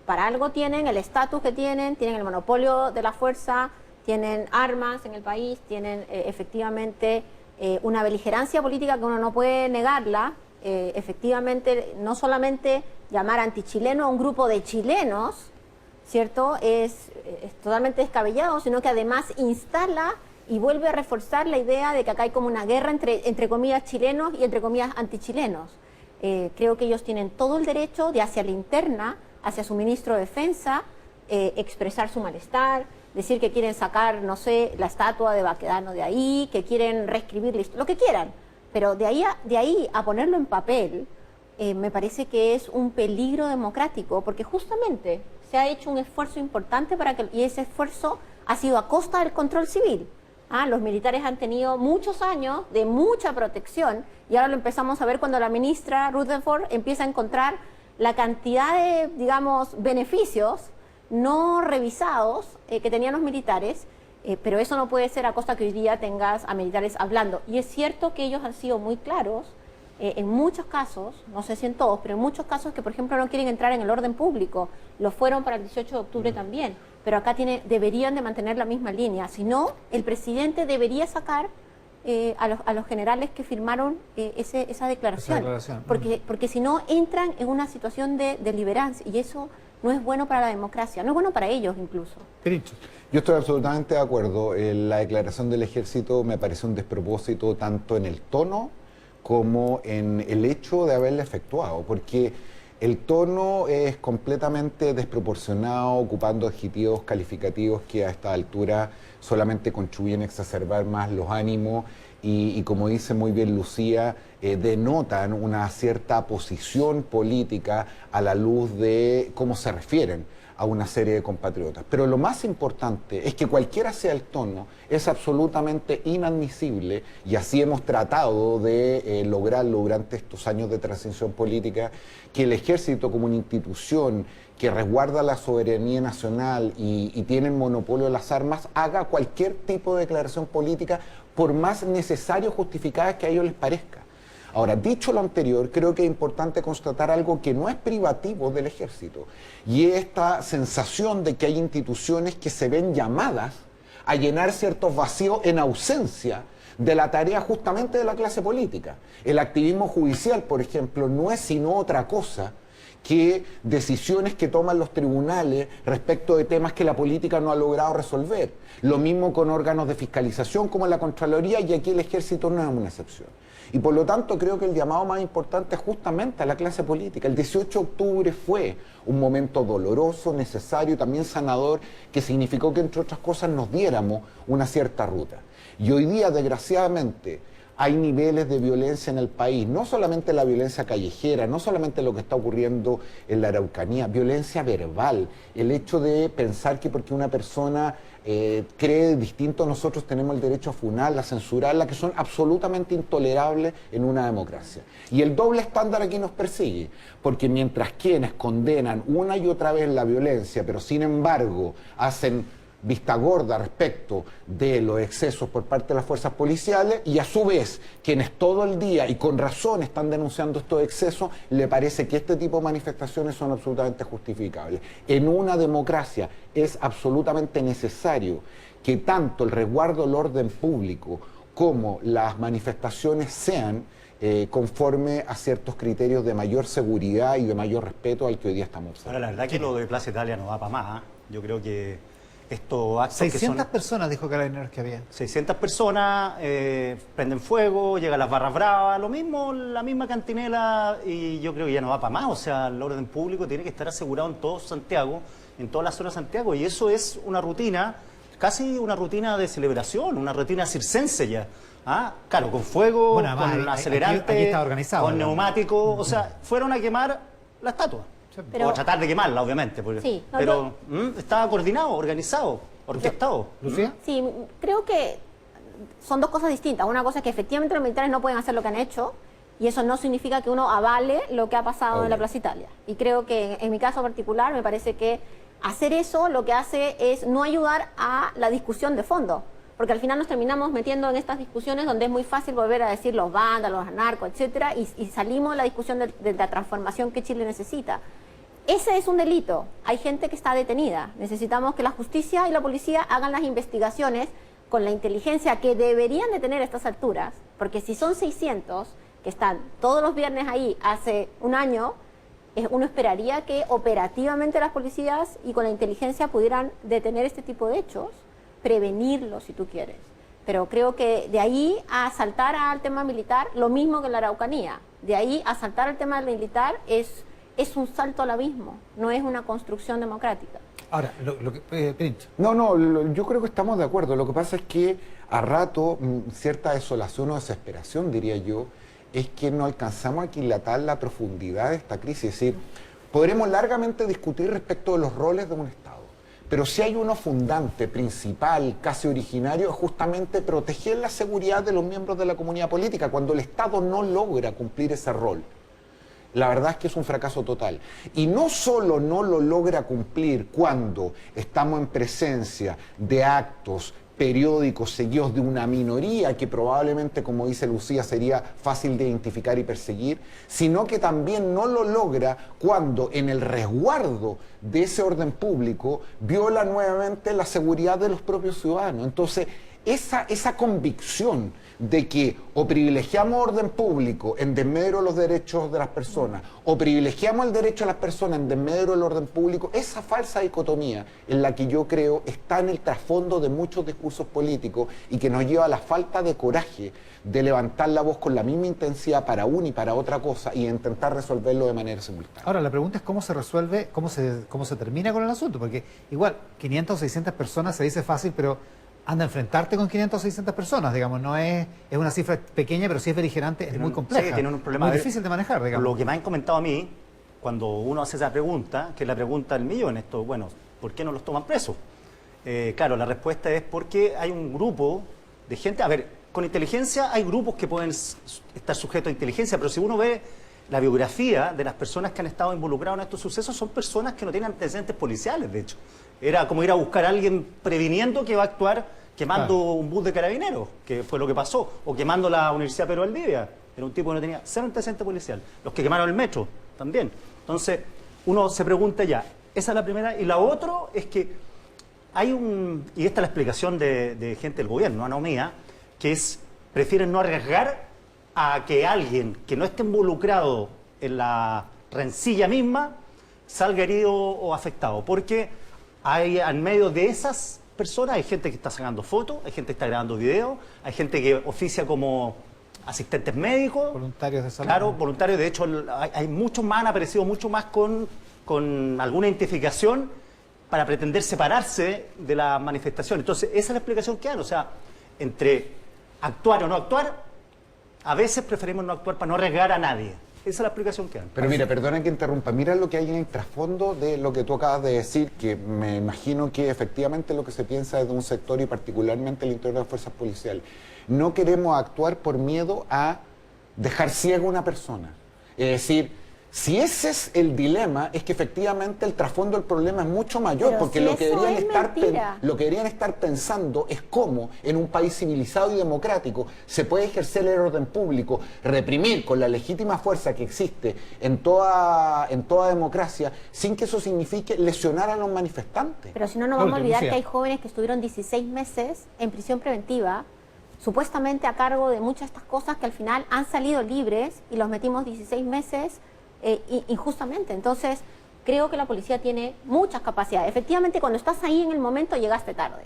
Para algo tienen el estatus que tienen el monopolio de la fuerza, tienen armas en el país, tienen efectivamente una beligerancia política que uno no puede negarla. Efectivamente, no solamente llamar antichileno a un grupo de chilenos, ¿cierto? Es totalmente descabellado, sino que además instala y vuelve a reforzar la idea de que acá hay como una guerra entre comillas chilenos y entre comillas antichilenos. Creo que ellos tienen todo el derecho de hacia la interna, hacia su ministro de Defensa, expresar su malestar, decir que quieren sacar, no sé, la estatua de Baquedano de ahí, que quieren reescribir lo que quieran, pero de ahí a ponerlo en papel, me parece que es un peligro democrático, porque justamente se ha hecho un esfuerzo importante y ese esfuerzo ha sido a costa del control civil. Los militares han tenido muchos años de mucha protección y ahora lo empezamos a ver cuando la ministra Rutherford empieza a encontrar la cantidad de, digamos, beneficios no revisados que tenían los militares, pero eso no puede ser a costa que hoy día tengas a militares hablando. Y es cierto que ellos han sido muy claros en muchos casos, no sé si en todos, pero en muchos casos que, por ejemplo, no quieren entrar en el orden público. Lo fueron para el 18 de octubre también, pero acá deberían de mantener la misma línea. Si no, el presidente debería sacar a los generales que firmaron esa declaración. Porque si no, entran en una situación de deliberancia y eso no es bueno para la democracia, no es bueno para ellos incluso. Yo estoy absolutamente de acuerdo. La declaración del Ejército me parece un despropósito tanto en el tono como en el hecho de haberla efectuado, porque el tono es completamente desproporcionado, ocupando adjetivos calificativos que a esta altura solamente contribuyen a exacerbar más los ánimos y como dice muy bien Lucía, denotan una cierta posición política a la luz de cómo se refieren a una serie de compatriotas. Pero lo más importante es que cualquiera sea el tono, es absolutamente inadmisible, y así hemos tratado de lograrlo durante estos años de transición política, que el Ejército como una institución que resguarda la soberanía nacional y tiene el monopolio de las armas, haga cualquier tipo de declaración política, por más necesario o justificada que a ellos les parezca. Ahora, dicho lo anterior, creo que es importante constatar algo que no es privativo del Ejército, y es esta sensación de que hay instituciones que se ven llamadas a llenar ciertos vacíos en ausencia de la tarea justamente de la clase política. El activismo judicial, por ejemplo, no es sino otra cosa que decisiones que toman los tribunales respecto de temas que la política no ha logrado resolver. Lo mismo con órganos de fiscalización como la Contraloría, y aquí el Ejército no es una excepción. Y por lo tanto creo que el llamado más importante es justamente a la clase política. El 18 de octubre fue un momento doloroso, necesario, también sanador, que significó que entre otras cosas nos diéramos una cierta ruta. Y hoy día, desgraciadamente, hay niveles de violencia en el país, no solamente la violencia callejera, no solamente lo que está ocurriendo en la Araucanía, violencia verbal, el hecho de pensar que porque una persona cree distinto, nosotros tenemos el derecho a funarla, a censurarla, que son absolutamente intolerables en una democracia. Y el doble estándar aquí nos persigue, porque mientras quienes condenan una y otra vez la violencia, pero sin embargo hacen vista gorda respecto de los excesos por parte de las fuerzas policiales, y a su vez quienes todo el día y con razón están denunciando estos excesos, le parece que este tipo de manifestaciones son absolutamente justificables. En una democracia es absolutamente necesario que tanto el resguardo del orden público como las manifestaciones sean conforme a ciertos criterios de mayor seguridad y de mayor respeto al que hoy día estamos observando. Ahora, la verdad que lo de Plaza Italia no va para más. Yo creo que estos actos 600 que son personas, dijo Carabineros que había. 600 personas, prenden fuego, llegan las barras bravas, lo mismo, la misma cantinela, y yo creo que ya no va para más. O sea, el orden público tiene que estar asegurado en todo Santiago, en toda la zona de Santiago, y eso es una rutina, casi una rutina de celebración, una rutina circense ya. ¿Ah? Claro, con fuego, Bueno, además, con acelerante, aquí está organizado, con ¿no? neumáticos, o sea, fueron a quemar la estatua. Pero- O tratar de quemarla, obviamente. Sí, no, pero estaba coordinado, organizado, orquestado. ¿Lucía? Sí, creo que son dos cosas distintas. Una cosa es que efectivamente los militares no pueden hacer lo que han hecho, y eso no significa que uno avale lo que ha pasado en la Plaza Italia. Y creo que en mi caso particular me parece que hacer eso lo que hace es no ayudar a la discusión de fondo, porque al final nos terminamos metiendo en estas discusiones donde es muy fácil volver a decir los vándalos, los narcos, etcétera, y salimos de la discusión de la transformación que Chile necesita. Ese es un delito. Hay gente que está detenida. Necesitamos que la justicia y la policía hagan las investigaciones con la inteligencia que deberían de tener a estas alturas, porque si son 600 que están todos los viernes ahí hace un año, uno esperaría que operativamente las policías y con la inteligencia pudieran detener este tipo de hechos, prevenirlos si tú quieres. Pero creo que de ahí a saltar al tema militar, lo mismo que en la Araucanía, de ahí a saltar al tema militar es un salto al abismo, no es una construcción democrática. Ahora, Pincho. Yo creo que estamos de acuerdo. Lo que pasa es que a rato cierta desolación o desesperación, diría yo, es que no alcanzamos a aquilatar la profundidad de esta crisis. Es decir, podremos largamente discutir respecto de los roles de un Estado, pero si hay uno fundante, principal, casi originario, es justamente proteger la seguridad de los miembros de la comunidad política. Cuando el Estado no logra cumplir ese rol, la verdad es que es un fracaso total. Y no solo no lo logra cumplir cuando estamos en presencia de actos periódicos seguidos de una minoría que probablemente, como dice Lucía, sería fácil de identificar y perseguir, sino que también no lo logra cuando en el resguardo de ese orden público viola nuevamente la seguridad de los propios ciudadanos. Entonces, esa convicción de que o privilegiamos orden público en desmedro de los derechos de las personas, o privilegiamos el derecho de las personas en desmedro del orden público, esa falsa dicotomía en la que yo creo está en el trasfondo de muchos discursos políticos y que nos lleva a la falta de coraje de levantar la voz con la misma intensidad para una y para otra cosa y intentar resolverlo de manera simultánea. Ahora, la pregunta es cómo se resuelve, cómo se termina con el asunto, porque igual, 500 o 600 personas se dice fácil, pero anda a enfrentarte con 500 o 600 personas, digamos, no es una cifra pequeña, pero si es beligerante, es muy compleja. Sí, tiene un problema. Muy difícil de manejar, digamos. Lo que me han comentado a mí, cuando uno hace esa pregunta, que es la pregunta del millón, bueno, ¿por qué no los toman presos? Claro, la respuesta es porque hay un grupo de gente, a ver, con inteligencia hay grupos que pueden estar sujetos a inteligencia, pero si uno ve la biografía de las personas que han estado involucradas en estos sucesos, son personas que no tienen antecedentes policiales, de hecho. Era como ir a buscar a alguien previniendo que va a actuar quemando un bus de carabineros, que fue lo que pasó, o quemando la Universidad Pedro Valdivia. Era un tipo que no tenía cero antecedente policial. Los que quemaron el metro también. Entonces, uno se pregunta ya, esa es la primera. Y la otra es que hay y esta es la explicación de gente del gobierno, no mía, que es, prefieren no arriesgar a que alguien que no esté involucrado en la rencilla misma salga herido o afectado. Porque hay en medio de esas personas, hay gente que está sacando fotos, hay gente que está grabando videos, hay gente que oficia como asistentes médicos. Voluntarios de salud. Claro, voluntarios. De hecho, hay muchos más, han aparecido mucho más con alguna identificación para pretender separarse de la manifestación. Entonces, esa es la explicación que dan. O sea, entre actuar o no actuar, a veces preferimos no actuar para no arriesgar a nadie. Esa es la explicación que dan. Pero mira, perdona que interrumpa, mira lo que hay en el trasfondo de lo que tú acabas de decir, que me imagino que efectivamente lo que se piensa es de un sector y particularmente el interior de las fuerzas policiales. No queremos actuar por miedo a dejar ciego a una persona. Es decir, si ese es el dilema, es que efectivamente el trasfondo del problema es mucho mayor, pero porque si lo que eso deberían es mentira. lo que deberían estar pensando es cómo en un país civilizado y democrático se puede ejercer el orden público, reprimir con la legítima fuerza que existe en toda democracia, sin que eso signifique lesionar a los manifestantes. Pero si no, nos vamos a olvidar Lucía. que hay jóvenes que estuvieron 16 meses en prisión preventiva, supuestamente a cargo de muchas de estas cosas que al final han salido libres y los metimos 16 meses injustamente. Entonces, creo que la policía tiene muchas capacidades. Efectivamente, cuando estás ahí en el momento, llegaste tarde.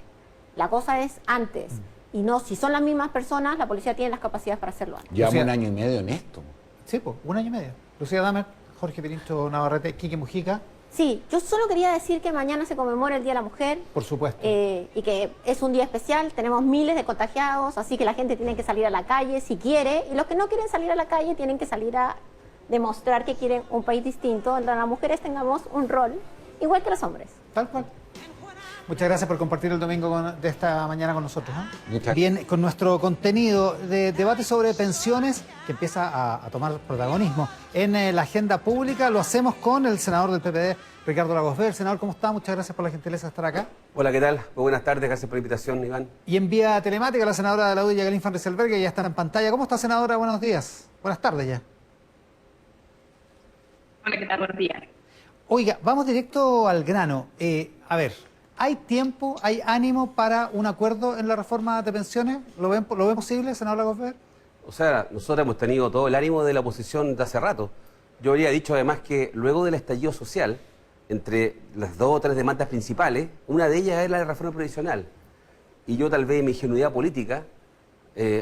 La cosa es antes. Y no, si son las mismas personas, la policía tiene las capacidades para hacerlo antes. Llevamos Lucía. un año y medio en esto. Sí, pues, 1 año y medio. Lucía Damer, Jorge Pirincho Navarrete, Quique Mujica, Sí, yo solo quería decir que mañana se conmemora el Día de la Mujer. por supuesto. Y que es un día especial, tenemos miles de contagiados, así que la gente tiene que salir a la calle si quiere, y los que no quieren salir a la calle tienen que salir a demostrar que quieren un país distinto, donde las mujeres tengamos un rol igual que los hombres. Tal cual. Muchas gracias por compartir el domingo de esta mañana con nosotros. Muchas- Bien, con nuestro contenido de debate sobre pensiones que empieza a tomar protagonismo en la agenda pública, lo hacemos con el senador del PPD, Ricardo Lagos Ver. Senador, ¿cómo está? Muchas gracias por la gentileza de estar acá. Hola, ¿qué tal? Muy buenas tardes, gracias por la invitación, Iván. Y en vía telemática, la senadora de la UDI, Yagelín Van Rieselberghe, que ya está en pantalla. ¿Cómo está, senadora? Buenos días. Buenas tardes ya. Hola, ¿qué tal? Buenos días. Oiga, vamos directo al grano. A ver, ¿hay tiempo, hay ánimo para un acuerdo en la reforma de pensiones? ¿Lo ven posible, senador Lagos Ver? O sea, nosotros hemos tenido todo el ánimo de la oposición de hace rato. Yo habría dicho además que luego del estallido social, entre las 2 o 3 demandas principales, una de ellas es la de reforma previsional. Y yo tal vez en mi ingenuidad política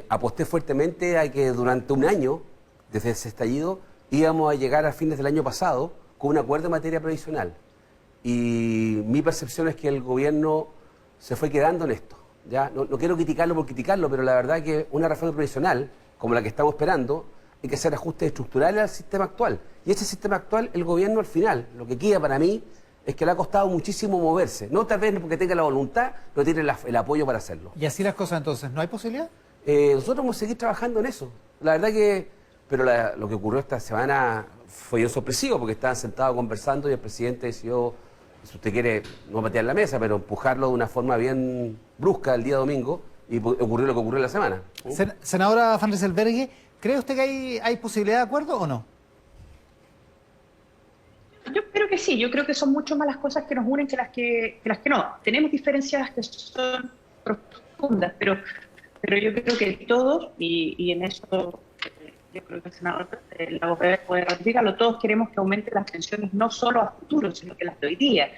aposté fuertemente a que durante un año, desde ese estallido, íbamos a llegar a fines del año pasado con un acuerdo en materia previsional. Y mi percepción es que el gobierno se fue quedando en esto. ¿Ya? No quiero criticarlo por criticarlo, pero la verdad que una reforma previsional, como la que estamos esperando, hay que hacer ajustes estructurales al sistema actual. Y ese sistema actual, el gobierno al final, lo que queda para mí, es que le ha costado muchísimo moverse. No tal vez porque tenga la voluntad, no tiene el apoyo para hacerlo. Y así las cosas entonces, ¿no hay posibilidad? Nosotros vamos a seguir trabajando en eso. La verdad que... Pero lo que ocurrió esta semana fue bien sorpresivo, porque estaban sentados conversando y el presidente decidió, si usted quiere, no patear la mesa, pero empujarlo de una forma bien brusca el día domingo, y ocurrió lo que ocurrió en la semana. Senadora Van Rieselberghe, ¿cree usted que hay posibilidad de acuerdo o no? Yo creo que sí, yo creo que son mucho más las cosas que nos unen que las que no. Tenemos diferencias que son profundas, pero yo creo que todos, y en eso yo creo que el senador Lagos Ver puede ratificarlo, todos queremos que aumenten las pensiones no solo a futuro, sino que las de hoy día.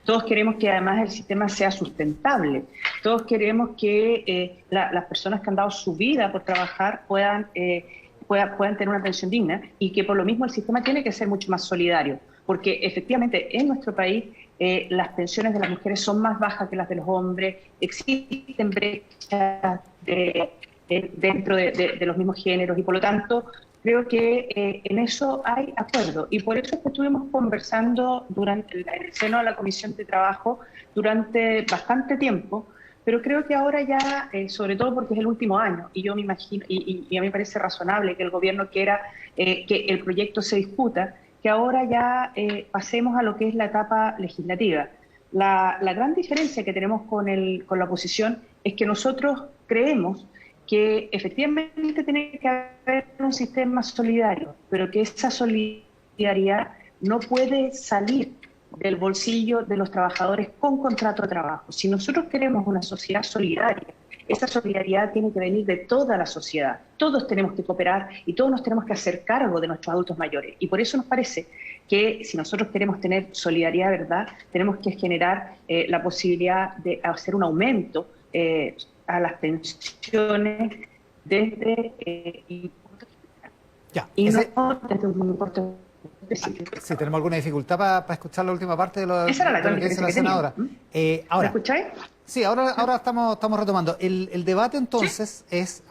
Todos queremos que además el sistema sea sustentable. Todos queremos que las personas que han dado su vida por trabajar puedan tener una pensión digna, y que por lo mismo el sistema tiene que ser mucho más solidario, porque efectivamente en nuestro país las pensiones de las mujeres son más bajas que las de los hombres, existen brechas dentro de los mismos géneros, y por lo tanto creo que en eso hay acuerdo, y por eso es que estuvimos conversando en el seno de la Comisión de Trabajo durante bastante tiempo, pero creo que ahora ya, sobre todo porque es el último año, y yo me imagino, y a mí me parece razonable que el gobierno quiera que el proyecto se discuta, que ahora ya pasemos a lo que es la etapa legislativa. La gran diferencia que tenemos con la oposición es que nosotros creemos que efectivamente tiene que haber un sistema solidario, pero que esa solidaridad no puede salir del bolsillo de los trabajadores con contrato de trabajo. Si nosotros queremos una sociedad solidaria, esa solidaridad tiene que venir de toda la sociedad. Todos tenemos que cooperar y todos nos tenemos que hacer cargo de nuestros adultos mayores. Y por eso nos parece que si nosotros queremos tener solidaridad, ¿verdad?, tenemos que generar la posibilidad de hacer un aumento a las pensiones desde Ya. y no desde un importe específico. Si tenemos alguna dificultad para escuchar la última parte de lo Esa era la de lo que dice la diferencia que senadora. tenía. ¿Me Ahora, escucháis? sí, ahora estamos retomando. El debate entonces es,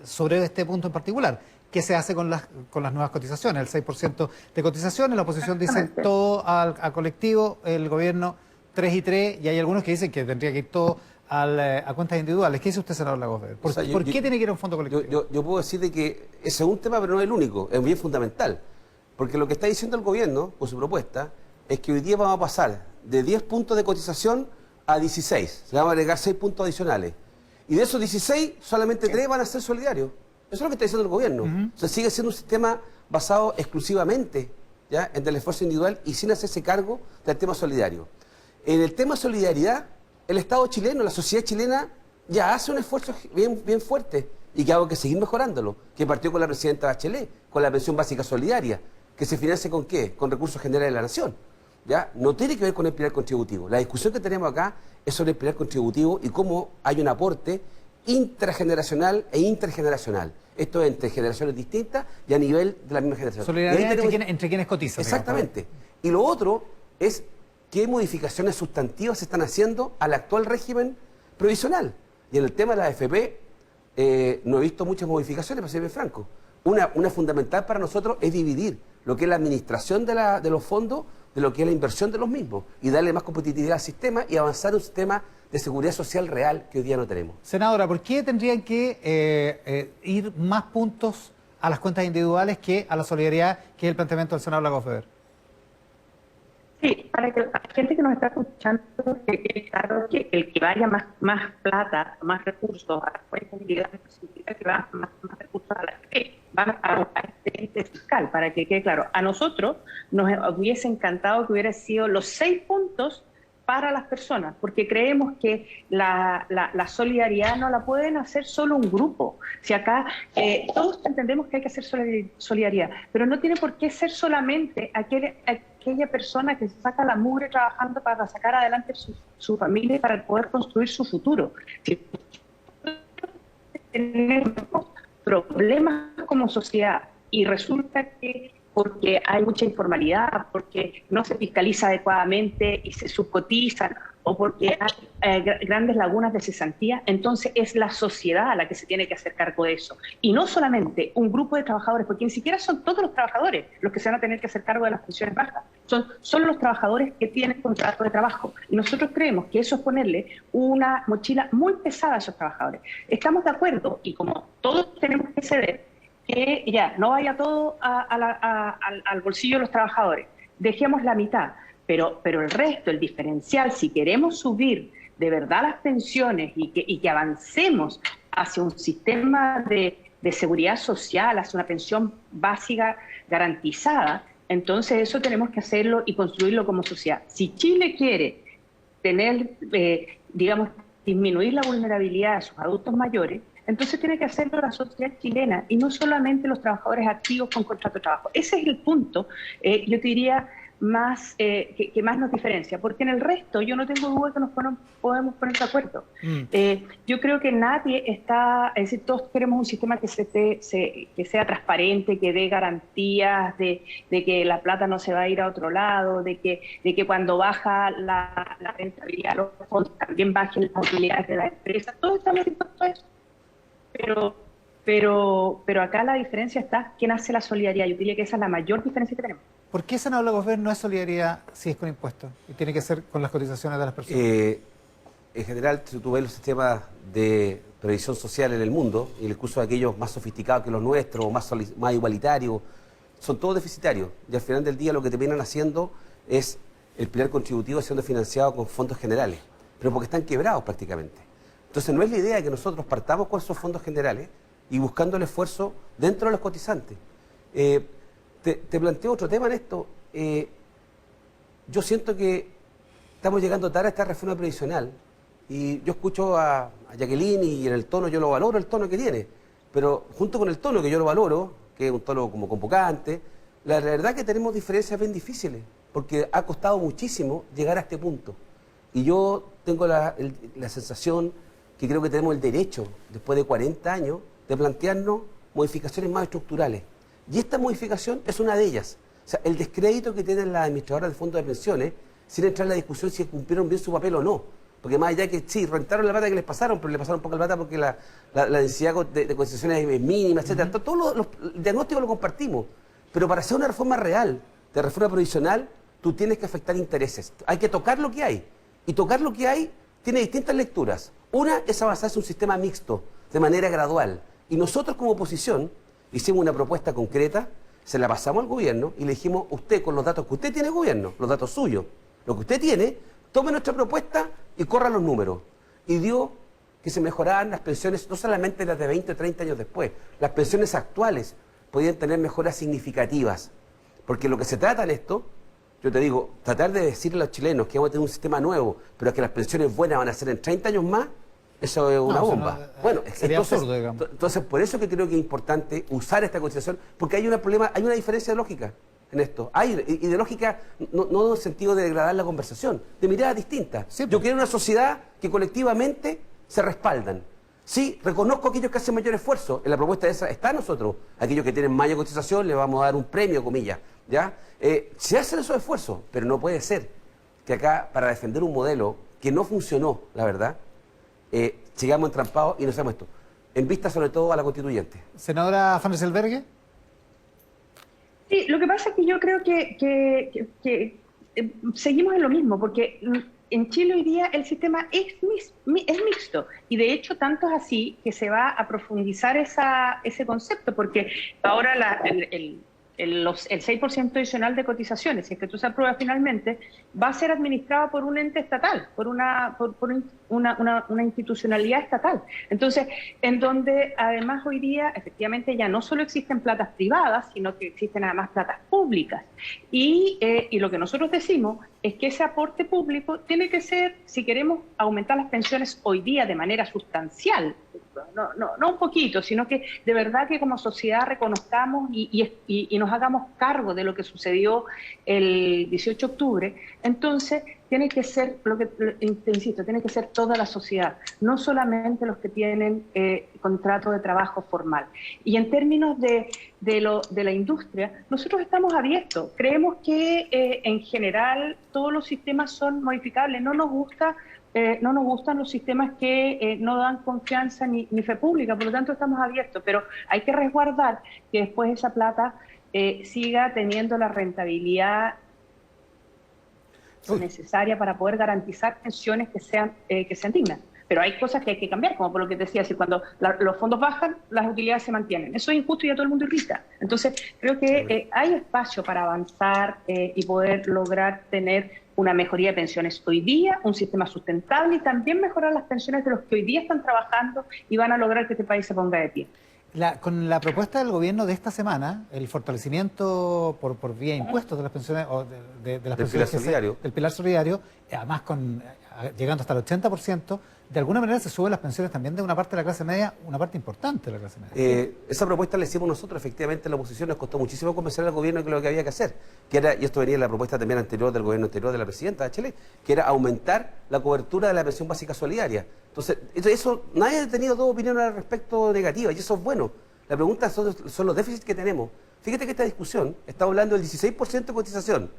sobre este punto en particular. ¿Qué se hace con las nuevas cotizaciones? El 6% de cotizaciones, la oposición dice todo a colectivo, el gobierno 3 y 3, y hay algunos que dicen que tendría que ir todo a cuentas individuales. ¿Qué dice usted, senador Lagos Weber? ¿Por qué tiene que ir a un fondo colectivo? Yo puedo decir de que ese es un tema, pero no es el único, es bien fundamental. Porque lo que está diciendo el gobierno con su propuesta es que hoy día vamos a pasar de 10 puntos de cotización a 16. Se le van a agregar 6 puntos adicionales. Y de esos 16, solamente 3 van a ser solidarios. Eso es lo que está diciendo el gobierno. O sea, sigue siendo un sistema basado exclusivamente, ¿ya?, en el esfuerzo individual y sin hacerse cargo del tema solidario. En el tema solidaridad, el Estado chileno, la sociedad chilena, ya hace un esfuerzo bien fuerte y que hay que seguir mejorándolo, que partió con la presidenta Bachelet, con la pensión básica solidaria, que se financia ¿con qué? Con recursos generales de la nación. ¿Ya? No tiene que ver con el pilar contributivo. La discusión que tenemos acá es sobre el pilar contributivo y cómo hay un aporte intrageneracional e intergeneracional. Esto es entre generaciones distintas y a nivel de la misma generación. Solidaridad entre quienes cotizan. Exactamente. Y lo otro es qué modificaciones sustantivas se están haciendo al actual régimen provisional. Y en el tema de la AFP no he visto muchas modificaciones, para ser bien franco. Una fundamental para nosotros es dividir lo que es la administración de los fondos de lo que es la inversión de los mismos y darle más competitividad al sistema y avanzar en un sistema de seguridad social real que hoy día no tenemos. Senadora, ¿por qué tendrían que ir más puntos a las cuentas individuales que a la solidaridad, que es el planteamiento del senador Lagos Weber? Sí, para que la gente que nos está escuchando que quede claro que el que vaya más plata, más recursos a las cuentas individuales significa que va más recursos a las que van a este ente fiscal, para que quede claro. A nosotros nos hubiese encantado que hubiera sido los 6 puntos para las personas, porque creemos que la solidaridad no la pueden hacer solo un grupo. Si acá todos entendemos que hay que hacer solidaridad, pero no tiene por qué ser solamente aquella persona que se saca la mugre trabajando para sacar adelante su familia y para poder construir su futuro. Si tenemos problemas como sociedad y resulta que porque hay mucha informalidad, porque no se fiscaliza adecuadamente y se subcotizan, o porque hay grandes lagunas de cesantía, entonces es la sociedad la que se tiene que hacer cargo de eso. Y no solamente un grupo de trabajadores, porque ni siquiera son todos los trabajadores los que se van a tener que hacer cargo de las pensiones bajas, son solo los trabajadores que tienen contrato de trabajo. Y nosotros creemos que eso es ponerle una mochila muy pesada a esos trabajadores. Estamos de acuerdo, y como todos tenemos que ceder, que ya no vaya todo al bolsillo de los trabajadores, dejemos la mitad, pero el resto, el diferencial, si queremos subir de verdad las pensiones y que avancemos hacia un sistema de seguridad social, hacia una pensión básica garantizada, entonces eso tenemos que hacerlo y construirlo como sociedad. Si Chile quiere tener, disminuir la vulnerabilidad de sus adultos mayores, entonces tiene que hacerlo la sociedad chilena y no solamente los trabajadores activos con contrato de trabajo. Ese es el punto, yo te diría, más que más nos diferencia, porque en el resto yo no tengo duda que nos podemos poner de acuerdo. Yo creo que nadie está, es decir, todos queremos un sistema que sea transparente, que dé garantías de que la plata no se va a ir a otro lado, de que cuando baja la rentabilidad los fondos también bajen las utilidades de la empresa. Todos estamos dispuestos a eso. Pero acá la diferencia está quién hace la solidaridad. Yo diría que esa es la mayor diferencia que tenemos. ¿Por qué, senador Lagos Weber, no es solidaridad si es con impuestos y tiene que ser con las cotizaciones de las personas? En general, si tú ves los sistemas de previsión social en el mundo, y incluso aquellos más sofisticados que los nuestros, más igualitarios, son todos deficitarios. Y al final del día lo que terminan haciendo es el pilar contributivo siendo financiado con fondos generales, pero porque están quebrados prácticamente. Entonces no es la idea de que nosotros partamos con esos fondos generales y buscando el esfuerzo dentro de los cotizantes. Te planteo otro tema en esto. Yo siento que estamos llegando tarde a esta reforma previsional y yo escucho a Jacqueline y en el tono yo lo valoro, el tono que tiene, pero junto con el tono que yo lo valoro, que es un tono como convocante, la verdad que tenemos diferencias bien difíciles porque ha costado muchísimo llegar a este punto. Y yo tengo la sensación que creo que tenemos el derecho, después de 40 años, de plantearnos modificaciones más estructurales. Y esta modificación es una de ellas. O sea, el descrédito que tienen las administradoras de fondos de pensiones, sin entrar en la discusión si cumplieron bien su papel o no. Porque más allá que sí, rentaron la plata que les pasaron, pero le pasaron poca plata porque la densidad de cotizaciones es mínima, etcétera. Todos los diagnósticos lo compartimos. Pero para hacer una reforma real, de reforma provisional, tú tienes que afectar intereses. Hay que tocar lo que hay. Y tocar lo que hay tiene distintas lecturas. Una es avanzar hacia un sistema mixto, de manera gradual. Y nosotros como oposición hicimos una propuesta concreta, se la pasamos al gobierno y le dijimos, usted con los datos que usted tiene gobierno, los datos suyos, lo que usted tiene, tome nuestra propuesta y corra los números. Y dio que se mejoraran las pensiones, no solamente las de 20 o 30 años después, las pensiones actuales podían tener mejoras significativas. Porque lo que se trata en esto, yo te digo, tratar de decirle a los chilenos que vamos a tener un sistema nuevo, pero que las pensiones buenas van a ser en 30 años más, eso es una bomba. Bueno, sería absurdo, digamos. Entonces, por eso que creo que es importante usar esta constitución, porque hay hay una diferencia de lógica en esto. Y de lógica, no en el sentido de degradar la conversación, de miradas distintas. Sí, yo quiero una sociedad que colectivamente se respaldan. Sí, reconozco a aquellos que hacen mayor esfuerzo. En la propuesta de esa está nosotros. Aquellos que tienen mayor cotización le vamos a dar un premio, comillas. ¿Ya? Se hacen esos esfuerzos, pero no puede ser que acá, para defender un modelo que no funcionó, la verdad, sigamos entrampados y no hacemos esto. En vista sobre todo a la constituyente. Senadora Van Rysselberghe. Sí, lo que pasa es que yo creo que seguimos en lo mismo, porque en Chile hoy día el sistema es mixto, y de hecho tanto es así que se va a profundizar ese concepto, porque ahora el 6% adicional de cotizaciones, si es que tú se aprueba finalmente, va a ser administrado por un ente estatal, por una institucionalidad estatal. Entonces, en donde además hoy día efectivamente ya no solo existen platas privadas, sino que existen además platas públicas. Y lo que nosotros decimos es que ese aporte público tiene que ser, si queremos aumentar las pensiones hoy día de manera sustancial, no un poquito, sino que de verdad que como sociedad reconozcamos y nos hagamos cargo de lo que sucedió el 18 de octubre, entonces tiene que ser, te insisto, tiene que ser toda la sociedad, no solamente los que tienen contrato de trabajo formal. Y en términos de la industria, nosotros estamos abiertos. Creemos que en general todos los sistemas son modificables. No nos gustan los sistemas que no dan confianza ni fe pública, por lo tanto estamos abiertos, pero hay que resguardar que después esa plata siga teniendo la rentabilidad necesaria para poder garantizar pensiones que sean dignas. Pero hay cosas que hay que cambiar, como por lo que te decía, si cuando los fondos bajan, las utilidades se mantienen. Eso es injusto y a todo el mundo irrita. Entonces, creo que hay espacio para avanzar y poder lograr tener una mejoría de pensiones hoy día, un sistema sustentable y también mejorar las pensiones de los que hoy día están trabajando y van a lograr que este país se ponga de pie. Con la propuesta del gobierno de esta semana, el fortalecimiento por vía impuestos de las pensiones o de las pensiones del pilar solidario, además llegando hasta el 80%, de alguna manera se suben las pensiones también de una parte de la clase media, una parte importante de la clase media. Esa propuesta la hicimos nosotros, efectivamente la oposición nos costó muchísimo convencer al gobierno que lo que había que hacer, que era, y esto venía en la propuesta también anterior del gobierno anterior de la presidenta de Chile, que era aumentar la cobertura de la pensión básica solidaria. Entonces, eso nadie ha tenido dos opiniones al respecto negativas, y eso es bueno. La pregunta son los déficits que tenemos. Fíjate que esta discusión está hablando del 16% de cotización.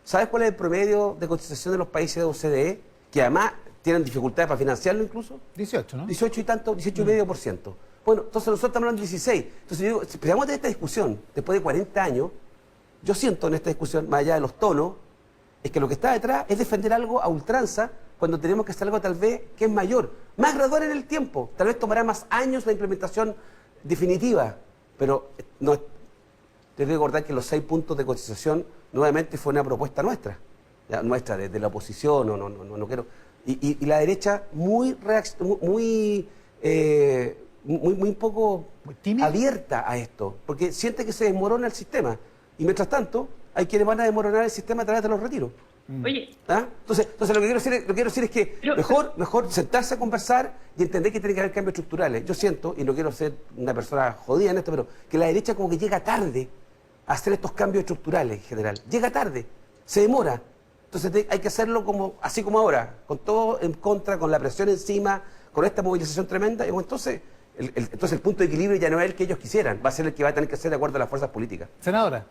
¿Sabes cuál es el promedio de cotización de los países de OCDE? Que además tienen dificultades para financiarlo incluso. 18, ¿no? 18 y tanto, 18,5%. Bueno, entonces nosotros estamos hablando de 16. Entonces yo digo, si empezamos de esta discusión después de 40 años, yo siento en esta discusión, más allá de los tonos, es que lo que está detrás es defender algo a ultranza cuando tenemos que hacer algo tal vez que es mayor, más gradual en el tiempo. Tal vez tomará más años la implementación definitiva, pero no, tengo que recordar que los 6 puntos de cotización nuevamente fue una propuesta nuestra, nuestra desde la oposición, no quiero. Y la derecha muy poco abierta a esto, porque siente que se desmorona el sistema. Y mientras tanto, hay quienes van a desmoronar el sistema a través de los retiros. Oye. ¿Ah? Entonces lo que quiero decir es que mejor sentarse a conversar y entender que tiene que haber cambios estructurales. Yo siento, y no quiero ser una persona jodida en esto, pero que la derecha como que llega tarde a hacer estos cambios estructurales en general. Llega tarde, se demora. Entonces hay que hacerlo así como ahora, con todo en contra, con la presión encima, con esta movilización tremenda. Y bueno, entonces el punto de equilibrio ya no es el que ellos quisieran, va a ser el que va a tener que ser de acuerdo a las fuerzas políticas. Senadora.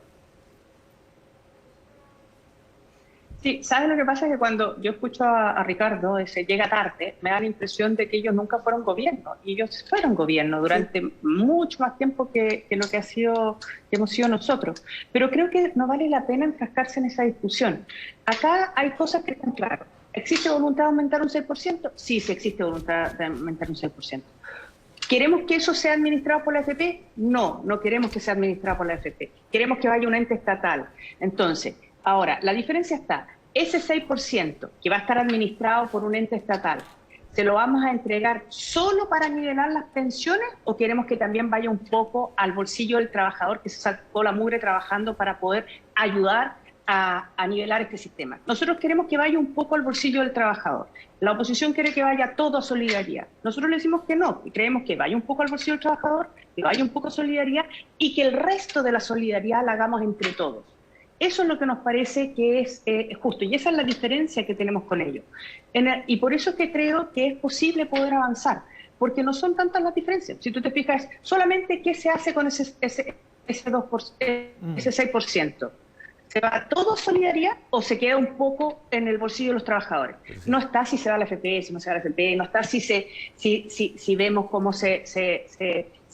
Sí, ¿sabes lo que pasa? Es que cuando yo escucho a Ricardo, ese llega tarde, me da la impresión de que ellos nunca fueron gobierno. Y ellos fueron gobierno durante mucho más tiempo que lo que hemos sido nosotros. Pero creo que no vale la pena enfrascarse en esa discusión. Acá hay cosas que están claras. ¿Existe voluntad de aumentar un 6%? Sí, sí existe voluntad de aumentar un 6%. ¿Queremos que eso sea administrado por la AFP? No, no queremos que sea administrado por la AFP. Queremos que vaya un ente estatal. Entonces, ahora, la diferencia está, ese 6% que va a estar administrado por un ente estatal, ¿se lo vamos a entregar solo para nivelar las pensiones o queremos que también vaya un poco al bolsillo del trabajador que se sacó la mugre trabajando para poder ayudar a nivelar este sistema? Nosotros queremos que vaya un poco al bolsillo del trabajador. La oposición quiere que vaya todo a solidaridad. Nosotros le decimos que no, y creemos que vaya un poco al bolsillo del trabajador, que vaya un poco a solidaridad y que el resto de la solidaridad la hagamos entre todos. Eso es lo que nos parece que es justo, y esa es la diferencia que tenemos con ellos. Y por eso es que creo que es posible poder avanzar, porque no son tantas las diferencias. Si tú te fijas, solamente qué se hace con ese 6%. ¿Se va todo a solidaridad o se queda un poco en el bolsillo de los trabajadores? No está si se va a la FP, si no se va a la FP, no está si vemos cómo se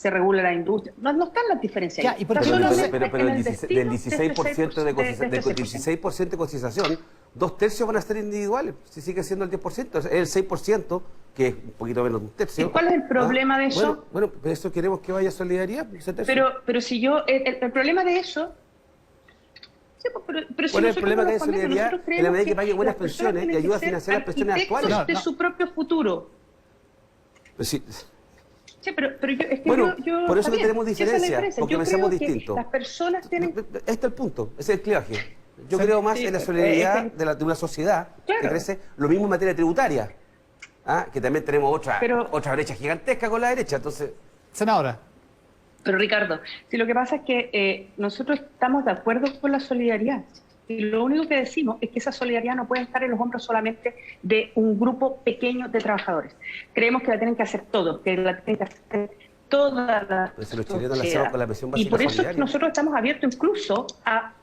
regula la industria. No están las diferencias. Ya, y por Pero ejemplo, del 16% de 16% de cotización, 2/3 van a ser individuales, si sigue siendo el 10%, es el 6%, que es un poquito menos de un tercio. ¿Y cuál es el problema de eso? Bueno, pero eso queremos que vaya a solidaridad. Pero si yo, el problema de eso... Sí, pero si bueno, el problema que hay nosotros solidaridad en la medida que pague buenas pensiones y ayuda a financiar las pensiones actuales. De su propio futuro. Pues sí. Sí, pero yo, es que Bueno, yo por eso que también, tenemos diferencia, porque yo pensamos creo que distinto. las personas tienen... Este es el punto, ese es el clivaje. Yo creo más en la solidaridad de una sociedad que crece, lo mismo en materia tributaria, que también tenemos otra brecha gigantesca con la derecha, entonces... senadora. Pero Ricardo, si lo que pasa es que nosotros estamos de acuerdo con la solidaridad, y lo único que decimos es que esa solidaridad no puede estar en los hombros solamente de un grupo pequeño de trabajadores. Creemos que la tienen que hacer todos, que la tienen que hacer toda la los chilenos la hacemos con la pensión básica y por eso solidaria. nosotros estamos abiertos incluso a...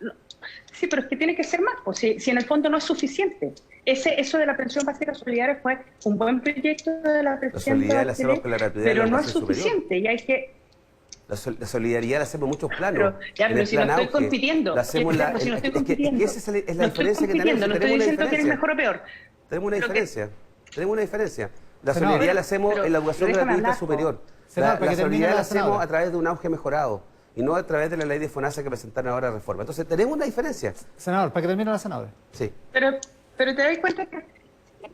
Sí, pero es que tiene que ser más, pues, si en el fondo no es suficiente. Eso de la pensión básica solidaria fue un buen proyecto de la presidenta Bachelet, pero no es suficiente y hay que... La solidaridad la hacemos en muchos planos. Pero si no estoy compitiendo. Esa es la diferencia que tenemos. No estoy diciendo que eres mejor o peor. Tenemos una diferencia. La solidaridad la hacemos en la educación gratuita superior. La solidaridad la hacemos a través de un auge mejorado y no a través de la ley de FONASA que presentaron ahora de reforma. Entonces tenemos una diferencia. Senador, para que termine la senadora. Sí. Pero te das cuenta que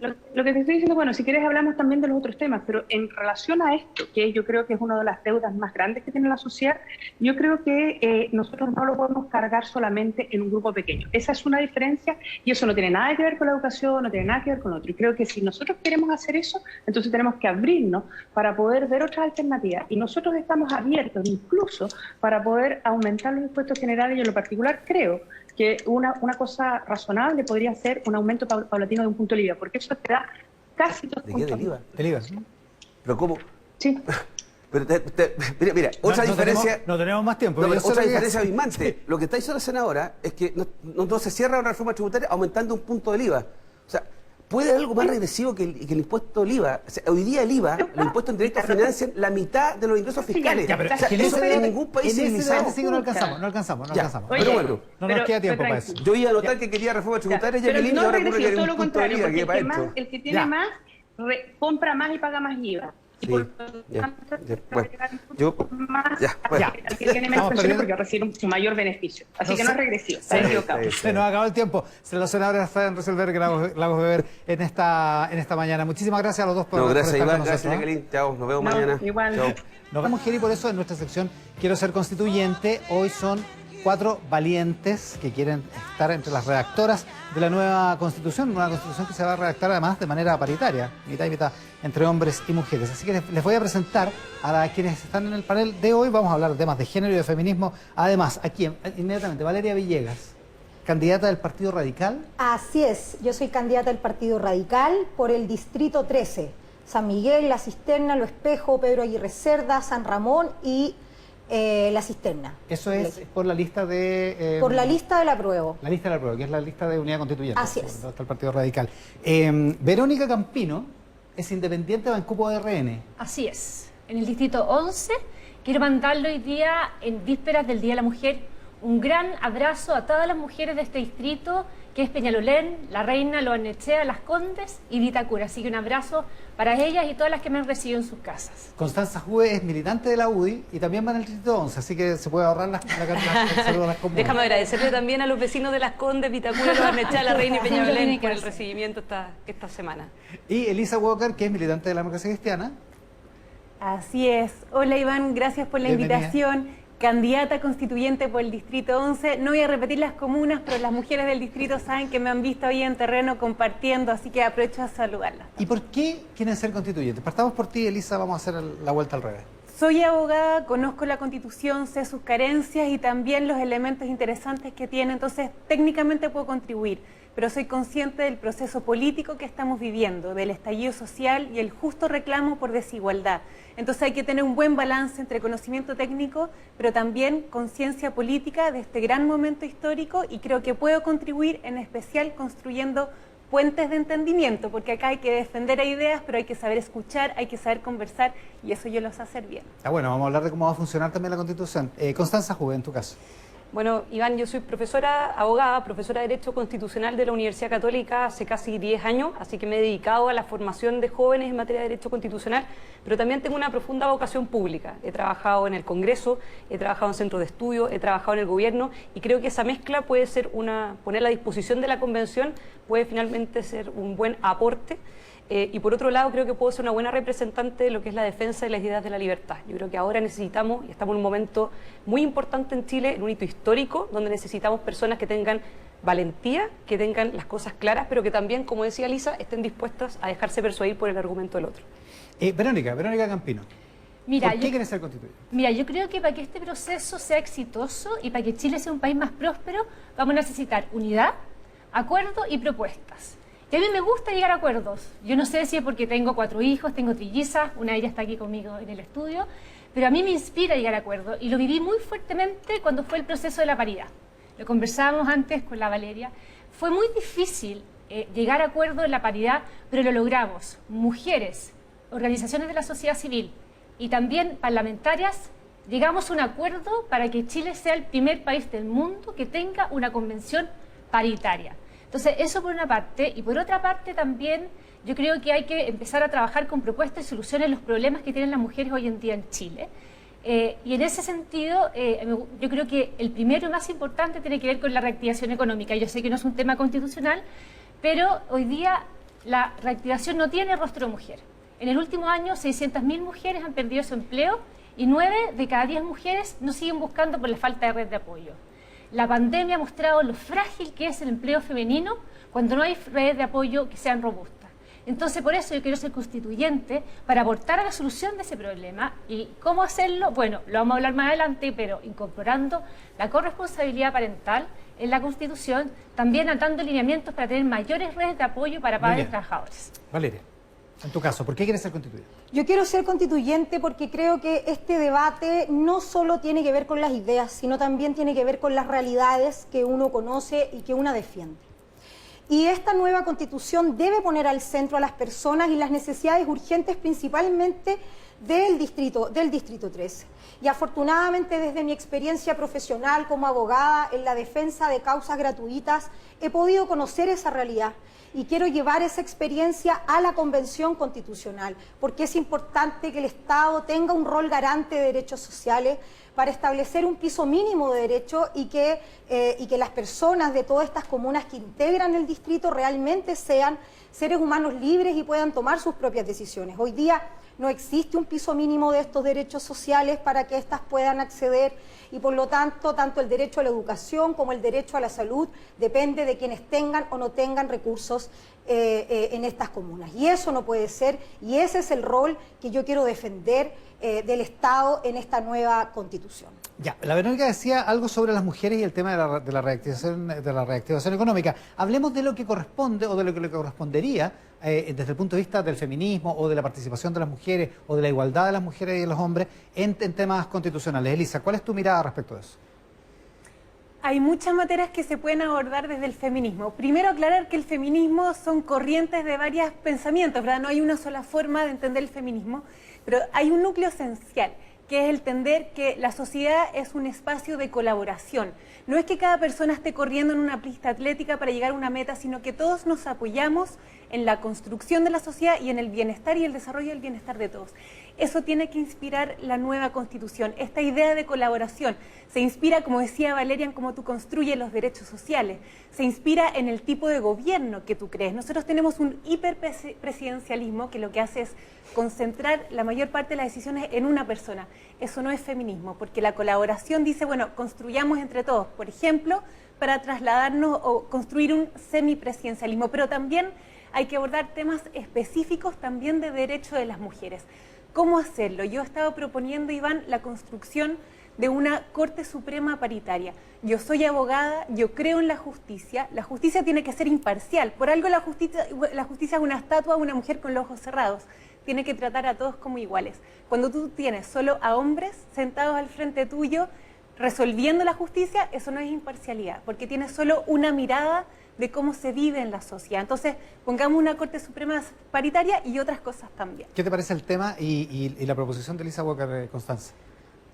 lo que te estoy diciendo, bueno, si quieres hablamos también de los otros temas, pero en relación a esto, que yo creo que es una de las deudas más grandes que tiene la sociedad, yo creo que nosotros no lo podemos cargar solamente en un grupo pequeño. Esa es una diferencia y eso no tiene nada que ver con la educación, no tiene nada que ver con otro. Y creo que si nosotros queremos hacer eso, entonces tenemos que abrirnos para poder ver otras alternativas. Y nosotros estamos abiertos incluso para poder aumentar los impuestos generales y en lo particular creo que una cosa razonable podría ser un aumento paulatino de un punto de IVA, porque eso te da casi 2 puntos. ¿De qué? ¿Del IVA? Del IVA. ¿Pero cómo? Sí. Pero mira, otra diferencia... No tenemos más tiempo. Otra diferencia abismante. Sí. Lo que está diciendo la senadora es que no se cierra una reforma tributaria aumentando un punto del IVA. O sea, ¿puede haber algo más regresivo que el impuesto del IVA? O sea, hoy día el IVA, los impuestos indirectos financian la mitad de los ingresos fiscales. Ya, pero o sea, eso en ningún país civilizado. No alcanzamos. Oye, pero bueno, no nos queda tiempo para eso. Yo iba a notar que quería reforma tributaria, Jacqueline, y ahora ocurre que todo hay lo un punto del contrario, IVA que porque va esto. el que tiene más compra más y paga más IVA. Sí, bueno, al que tiene menos pensiones porque recibe un mayor beneficio. Así que no es regresivo, está equivocado. Se nos acabó el tiempo. Los senadores pueden resolver que Lagos Beber en esta mañana. Muchísimas gracias a los dos por gracias, estar Iván, con gracias, nosotros. Jacqueline. Chao, nos vemos mañana. Igual. Chao. Nos vamos, Geri, por eso en nuestra sección Quiero ser constituyente. Hoy son 4 valientes que quieren estar entre las redactoras de la nueva constitución, una constitución que se va a redactar además de manera paritaria, mitad y mitad, entre hombres y mujeres. Así que les voy a presentar a quienes están en el panel de hoy. Vamos a hablar de temas de género y de feminismo. Además, aquí inmediatamente, Valeria Villegas, candidata del Partido Radical. Así es, yo soy candidata del Partido Radical por el Distrito 13, San Miguel, La Cisterna, Lo Espejo, Pedro Aguirre Cerda, San Ramón y la cisterna. Eso es por la lista de... Por la lista del apruebo. La lista del apruebo, que es la lista de unidad constituyente. Así es. Donde está el Partido Radical. Verónica Campino es independiente, va en cupo de RN. Así es. En el distrito 11, quiero mandarle hoy día, en vísperas del Día de la Mujer, un gran abrazo a todas las mujeres de este distrito, que es Peñalolén, La Reina, Loarnechea, Las Condes y Vitacura. Así que un abrazo para ellas y todas las que me han recibido en sus casas. Constanza Juve es militante de la UDI y también va en el distrito 11, así que se puede ahorrar el saludo a las comunas. Déjame agradecerle también a los vecinos de Las Condes, Vitacura, Loarnechea, La Reina y Peñalolén por el recibimiento esta semana. Y Elisa Walker, que es militante de la Democracia Cristiana. Así es. Hola Iván, gracias por la Bienvenida. invitación. Candidata constituyente por el Distrito 11. No voy a repetir las comunas, pero las mujeres del distrito saben que me han visto ahí en terreno compartiendo, así que aprovecho a saludarlas. ¿Y por qué quieren ser constituyentes? Partamos por ti, Elisa, vamos a hacer la vuelta al revés. Soy abogada, conozco la Constitución, sé sus carencias y también los elementos interesantes que tiene, entonces técnicamente puedo contribuir, pero soy consciente del proceso político que estamos viviendo, del estallido social y el justo reclamo por desigualdad. Entonces hay que tener un buen balance entre conocimiento técnico, pero también conciencia política de este gran momento histórico, y creo que puedo contribuir en especial construyendo puentes de entendimiento, porque acá hay que defender ideas, pero hay que saber escuchar, hay que saber conversar, y eso yo lo sé hacer bien. Bueno, vamos a hablar de cómo va a funcionar también la Constitución. Constanza Juve, en tu caso. Bueno, Iván, yo soy profesora, abogada, profesora de Derecho Constitucional de la Universidad Católica hace casi 10 años, así que me he dedicado a la formación de jóvenes en materia de Derecho Constitucional, pero también tengo una profunda vocación pública. He trabajado en el Congreso, he trabajado en centros de estudio, he trabajado en el Gobierno, y creo que esa mezcla puede ser ponerla a disposición de la Convención, puede finalmente ser un buen aporte. Y por otro lado, creo que puedo ser una buena representante de lo que es la defensa de las ideas de la libertad. Yo creo que ahora necesitamos, y estamos en un momento muy importante en Chile, en un hito histórico, donde necesitamos personas que tengan valentía, que tengan las cosas claras, pero que también, como decía Lisa, estén dispuestas a dejarse persuadir por el argumento del otro. Verónica Campino. Mira, ¿Por qué quieres ser constituyente? Mira, yo creo que para que este proceso sea exitoso y para que Chile sea un país más próspero, vamos a necesitar unidad, acuerdo y propuestas. Y a mí me gusta llegar a acuerdos. Yo no sé si es porque tengo 4 hijos, tengo trillizas, una de ellas está aquí conmigo en el estudio, pero a mí me inspira llegar a acuerdos y lo viví muy fuertemente cuando fue el proceso de la paridad. Lo conversábamos antes con la Valeria. Fue muy difícil llegar a acuerdos en la paridad, pero lo logramos. Mujeres, organizaciones de la sociedad civil y también parlamentarias, llegamos a un acuerdo para que Chile sea el primer país del mundo que tenga una convención paritaria. Entonces, eso por una parte, y por otra parte también yo creo que hay que empezar a trabajar con propuestas y soluciones a los problemas que tienen las mujeres hoy en día en Chile. Y en ese sentido, yo creo que el primero y más importante tiene que ver con la reactivación económica. Yo sé que no es un tema constitucional, pero hoy día la reactivación no tiene rostro de mujer. En el último año, 600.000 mujeres han perdido su empleo y 9 de cada 10 mujeres no siguen buscando por la falta de red de apoyo. La pandemia ha mostrado lo frágil que es el empleo femenino cuando no hay redes de apoyo que sean robustas. Entonces, por eso yo quiero ser constituyente, para aportar a la solución de ese problema. ¿Y cómo hacerlo? Bueno, lo vamos a hablar más adelante, pero incorporando la corresponsabilidad parental en la Constitución, también dando lineamientos para tener mayores redes de apoyo para padres y trabajadores. Valeria, en tu caso, ¿por qué quieres ser constituyente? Yo quiero ser constituyente porque creo que este debate no solo tiene que ver con las ideas, sino también tiene que ver con las realidades que uno conoce y que uno defiende. Y esta nueva Constitución debe poner al centro a las personas y las necesidades urgentes, principalmente del Distrito 13. Y afortunadamente, desde mi experiencia profesional como abogada en la defensa de causas gratuitas, he podido conocer esa realidad. Y quiero llevar esa experiencia a la Convención Constitucional, porque es importante que el Estado tenga un rol garante de derechos sociales para establecer un piso mínimo de derechos y que las personas de todas estas comunas que integran el distrito realmente sean seres humanos libres y puedan tomar sus propias decisiones. Hoy día no existe un piso mínimo de estos derechos sociales para que éstas puedan acceder, y por lo tanto, tanto el derecho a la educación como el derecho a la salud depende de quienes tengan o no tengan recursos en estas comunas. Y eso no puede ser, y ese es el rol que yo quiero defender del Estado en esta nueva Constitución. Ya, la Verónica decía algo sobre las mujeres y el tema de la reactivación económica. Hablemos de lo que corresponde o de lo que le correspondería desde el punto de vista del feminismo o de la participación de las mujeres o de la igualdad de las mujeres y de los hombres en temas constitucionales. Elisa, ¿cuál es tu mirada respecto a eso? Hay muchas materias que se pueden abordar desde el feminismo. Primero, aclarar que el feminismo son corrientes de varios pensamientos, ¿verdad? No hay una sola forma de entender el feminismo, pero hay un núcleo esencial, que es el entender que la sociedad es un espacio de colaboración. No es que cada persona esté corriendo en una pista atlética para llegar a una meta, sino que todos nos apoyamos en la construcción de la sociedad y en el bienestar y el desarrollo del bienestar de todos. Eso tiene que inspirar la nueva Constitución. Esta idea de colaboración se inspira, como decía Valeria, en cómo tú construyes los derechos sociales. Se inspira en el tipo de gobierno que tú crees. Nosotros tenemos un hiperpresidencialismo que lo que hace es concentrar la mayor parte de las decisiones en una persona. Eso no es feminismo, porque la colaboración dice, bueno, construyamos entre todos, por ejemplo, para trasladarnos o construir un semipresidencialismo, pero también hay que abordar temas específicos también de derechos de las mujeres. ¿Cómo hacerlo? Yo he estado proponiendo, Iván, la construcción de una Corte Suprema paritaria. Yo soy abogada, yo creo en la justicia tiene que ser imparcial. Por algo la justicia es una estatua de una mujer con los ojos cerrados. Tiene que tratar a todos como iguales. Cuando tú tienes solo a hombres sentados al frente tuyo resolviendo la justicia, eso no es imparcialidad, porque tienes solo una mirada de cómo se vive en la sociedad. Entonces, pongamos una Corte Suprema paritaria y otras cosas también. ¿Qué te parece el tema y la proposición de Elisa Walker, Constanza?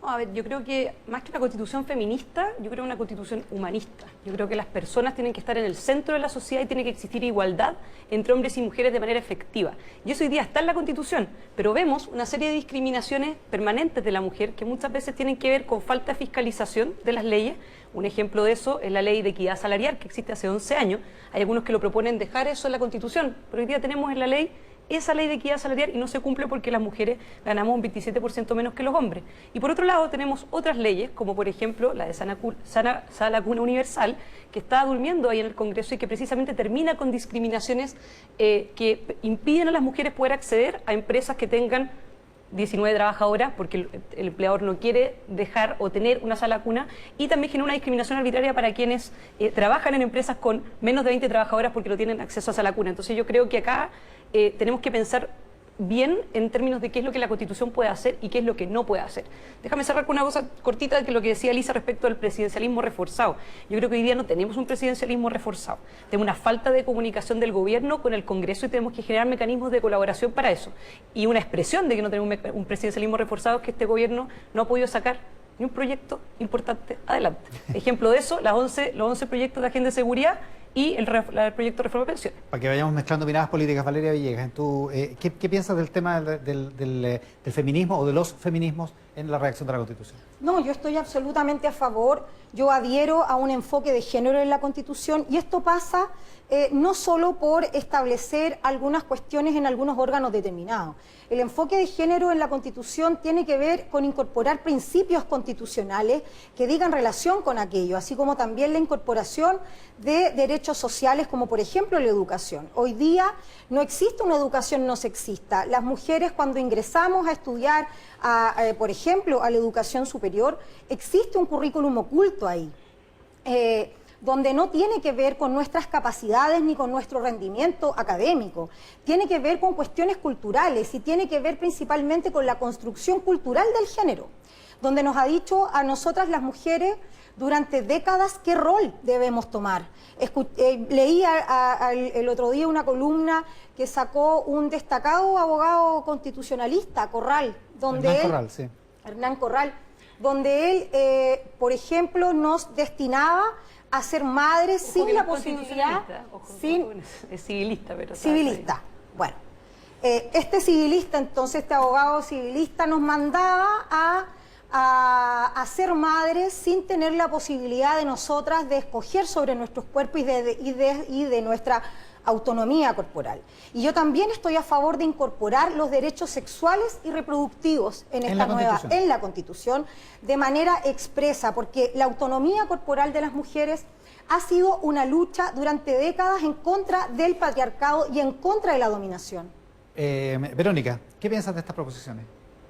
A ver, yo creo que más que una constitución feminista, yo creo una constitución humanista. Yo creo que las personas tienen que estar en el centro de la sociedad y tiene que existir igualdad entre hombres y mujeres de manera efectiva. Y eso hoy día está en la Constitución, pero vemos una serie de discriminaciones permanentes de la mujer que muchas veces tienen que ver con falta de fiscalización de las leyes. Un ejemplo de eso es la ley de equidad salarial que existe hace 11 años. Hay algunos que lo proponen dejar eso en la Constitución, pero hoy día tenemos en la ley esa ley de equidad salarial y no se cumple porque las mujeres ganamos un 27% menos que los hombres. Y por otro lado tenemos otras leyes, como por ejemplo la de Sala Cuna Universal, que está durmiendo ahí en el Congreso y que precisamente termina con discriminaciones que impiden a las mujeres poder acceder a empresas que tengan 19 trabajadoras porque el empleador no quiere dejar o tener una sala cuna, y también genera una discriminación arbitraria para quienes trabajan en empresas con menos de 20 trabajadoras porque no tienen acceso a sala cuna. Entonces yo creo que acá tenemos que pensar bien en términos de qué es lo que la Constitución puede hacer y qué es lo que no puede hacer. Déjame cerrar con una cosa cortita de lo que decía Elisa respecto al presidencialismo reforzado. Yo creo que hoy día no tenemos un presidencialismo reforzado. Tenemos una falta de comunicación del gobierno con el Congreso y tenemos que generar mecanismos de colaboración para eso. Y una expresión de que no tenemos un presidencialismo reforzado es que este gobierno no ha podido sacar ni un proyecto importante adelante. Ejemplo de eso, los 11 proyectos de agenda de seguridad y el proyecto de reforma de pensiones. Para que vayamos mezclando miradas políticas, Valeria Villegas, ¿qué piensas del tema del feminismo o de los feminismos en la redacción de la Constitución? No, yo estoy absolutamente a favor. Yo adhiero a un enfoque de género en la Constitución y esto pasa no solo por establecer algunas cuestiones en algunos órganos determinados. El enfoque de género en la Constitución tiene que ver con incorporar principios constitucionales que digan relación con aquello, así como también la incorporación de derechos sociales, como por ejemplo la educación. Hoy día no existe una educación no sexista. Las mujeres cuando ingresamos a estudiar, por ejemplo, a la educación superior, existe un currículum oculto ahí. Donde no tiene que ver con nuestras capacidades ni con nuestro rendimiento académico, tiene que ver con cuestiones culturales y tiene que ver principalmente con la construcción cultural del género, donde nos ha dicho a nosotras las mujeres durante décadas qué rol debemos tomar. Leí el otro día una columna que sacó un destacado abogado constitucionalista, Corral, Hernán Corral, donde él, por ejemplo, nos destinaba a ser madres sin la posibilidad... Es civilista, pero... Civilista. Bueno, este civilista, entonces este abogado civilista nos mandaba a ser madres sin tener la posibilidad de nosotras de escoger sobre nuestros cuerpos y de nuestra autonomía corporal. Y yo también estoy a favor de incorporar los derechos sexuales y reproductivos en la Constitución de manera expresa, porque la autonomía corporal de las mujeres ha sido una lucha durante décadas en contra del patriarcado y en contra de la dominación. Verónica, ¿qué piensas de estas proposiciones?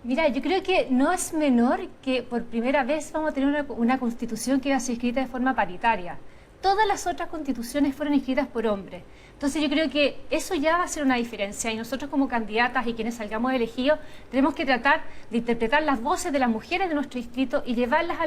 Mira, yo creo que no es menor que por primera vez vamos a tener una constitución que va a ser escrita de forma paritaria. todas las otras constituciones fueron escritas por hombres. Entonces yo creo que eso ya va a ser una diferencia y nosotros como candidatas y quienes salgamos elegidos tenemos que tratar de interpretar las voces de las mujeres de nuestro distrito y llevarlas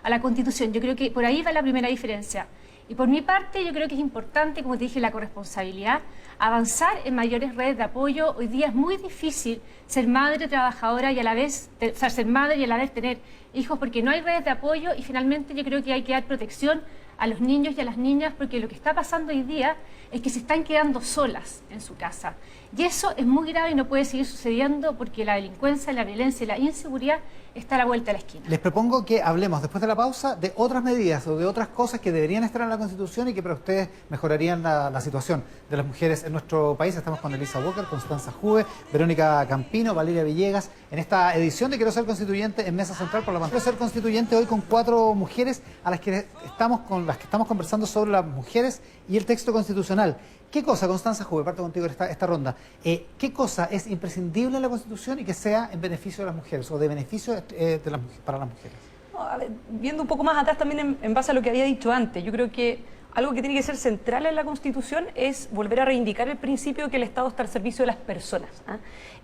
a la Constitución. Yo creo que por ahí va la primera diferencia. Y por mi parte yo creo que es importante, como te dije, la corresponsabilidad, avanzar en mayores redes de apoyo. Hoy día es muy difícil ser madre trabajadora y a la vez, ser madre y a la vez tener hijos porque no hay redes de apoyo y finalmente yo creo que hay que dar protección a los niños y a las niñas porque lo que está pasando hoy día es que se están quedando solas en su casa. Y eso es muy grave y no puede seguir sucediendo porque la delincuencia, la violencia y la inseguridad está a la vuelta de la esquina. Les propongo que hablemos después de la pausa de otras medidas o de otras cosas que deberían estar en la Constitución y que para ustedes mejorarían la situación de las mujeres en nuestro país. Estamos con Elisa Walker, Constanza Juve, Verónica Campino, Valeria Villegas, en esta edición de Quiero Ser Constituyente en Mesa Central por la Pantalla. Quiero Ser Constituyente hoy con 4 mujeres a las que estamos conversando sobre las mujeres y el texto constitucional. ¿Qué cosa, Constanza Juve, parto contigo en esta ronda, qué cosa es imprescindible en la Constitución y que sea en beneficio de las mujeres o de beneficio para las mujeres? No, a ver, viendo un poco más atrás también en base a lo que había dicho antes, yo creo que algo que tiene que ser central en la Constitución es volver a reivindicar el principio de que el Estado está al servicio de las personas.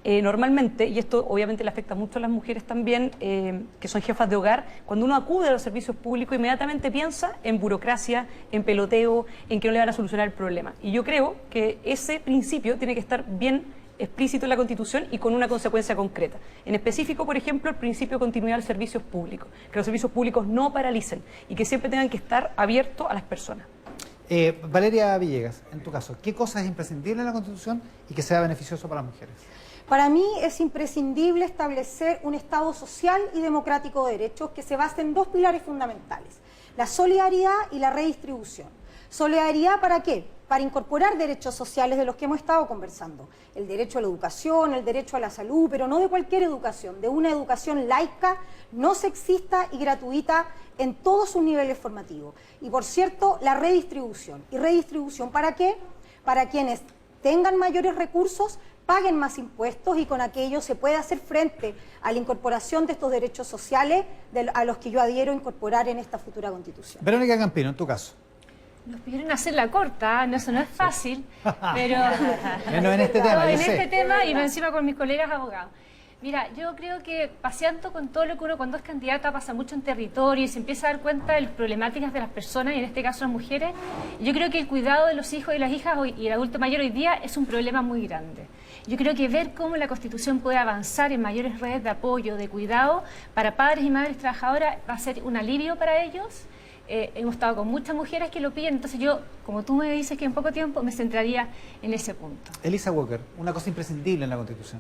Normalmente, y esto obviamente le afecta mucho a las mujeres también, que son jefas de hogar, cuando uno acude a los servicios públicos inmediatamente piensa en burocracia, en peloteo, en que no le van a solucionar el problema. Y yo creo que ese principio tiene que estar bien explícito en la Constitución y con una consecuencia concreta. En específico, por ejemplo, el principio de continuidad de los servicios públicos, que los servicios públicos no paralicen y que siempre tengan que estar abiertos a las personas. Valeria Villegas, en tu caso, ¿qué cosa es imprescindible en la Constitución y que sea beneficioso para las mujeres? Para mí es imprescindible establecer un Estado social y democrático de derechos que se base en 2 pilares fundamentales, la solidaridad y la redistribución. ¿Solidaridad para qué? Para incorporar derechos sociales de los que hemos estado conversando. El derecho a la educación, el derecho a la salud, pero no de cualquier educación, de una educación laica, no sexista y gratuita en todos sus niveles formativos. Y por cierto, la redistribución. ¿Y redistribución para qué? Para quienes tengan mayores recursos, paguen más impuestos y con aquello se puede hacer frente a la incorporación de estos derechos sociales a los que yo adhiero a incorporar en esta futura Constitución. Verónica Campino, en tu caso. Nos pidieron hacerla corta, no, eso no es fácil, pero... Menos en este tema, en este tema y encima con mis colegas abogados. Mira, yo creo que paseando con todo lo que uno cuando es candidata pasa mucho en territorio y se empieza a dar cuenta de las problemáticas de las personas y en este caso las mujeres, yo creo que el cuidado de los hijos y las hijas y el adulto mayor hoy día es un problema muy grande. Yo creo que ver cómo la Constitución puede avanzar en mayores redes de apoyo, de cuidado para padres y madres trabajadoras va a ser un alivio para ellos. Hemos estado con muchas mujeres que lo piden, entonces yo, como tú me dices que en poco tiempo, me centraría en ese punto. Elisa Walker, una cosa imprescindible en la Constitución.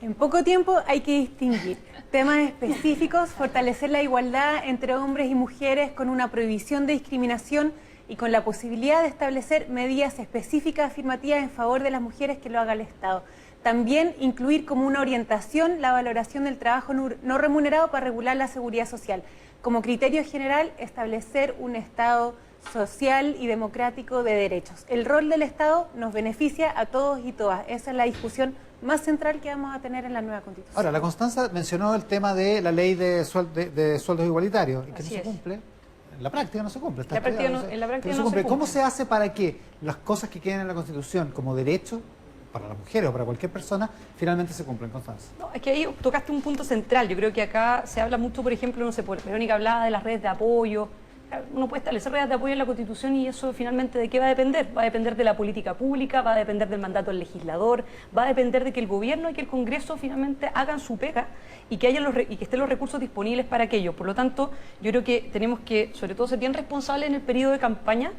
En poco tiempo hay que distinguir temas específicos, fortalecer la igualdad entre hombres y mujeres con una prohibición de discriminación y con la posibilidad de establecer medidas específicas afirmativas en favor de las mujeres que lo haga el Estado. También incluir como una orientación la valoración del trabajo no remunerado para regular la seguridad social. Como criterio general, establecer un Estado social y democrático de derechos. El rol del Estado nos beneficia a todos y todas. Esa es la discusión más central que vamos a tener en la nueva Constitución. Ahora, la Constanza mencionó el tema de la ley de sueldos igualitarios, y que no se cumple. En la práctica no se cumple. En la práctica no se cumple. ¿Cómo se hace para que las cosas que queden en la Constitución como derecho para las mujeres o para cualquier persona, finalmente se cumplen, Constanza? No, es que ahí tocaste un punto central. Yo creo que acá se habla mucho, por ejemplo, no sé, Verónica hablaba de las redes de apoyo. Uno puede establecer redes de apoyo en la Constitución y eso finalmente ¿de qué va a depender? Va a depender de la política pública, va a depender del mandato del legislador, va a depender de que el gobierno y que el Congreso finalmente hagan su pega y que estén los recursos disponibles para aquello. Por lo tanto, yo creo que tenemos que, sobre todo, ser bien responsables en el periodo de campaña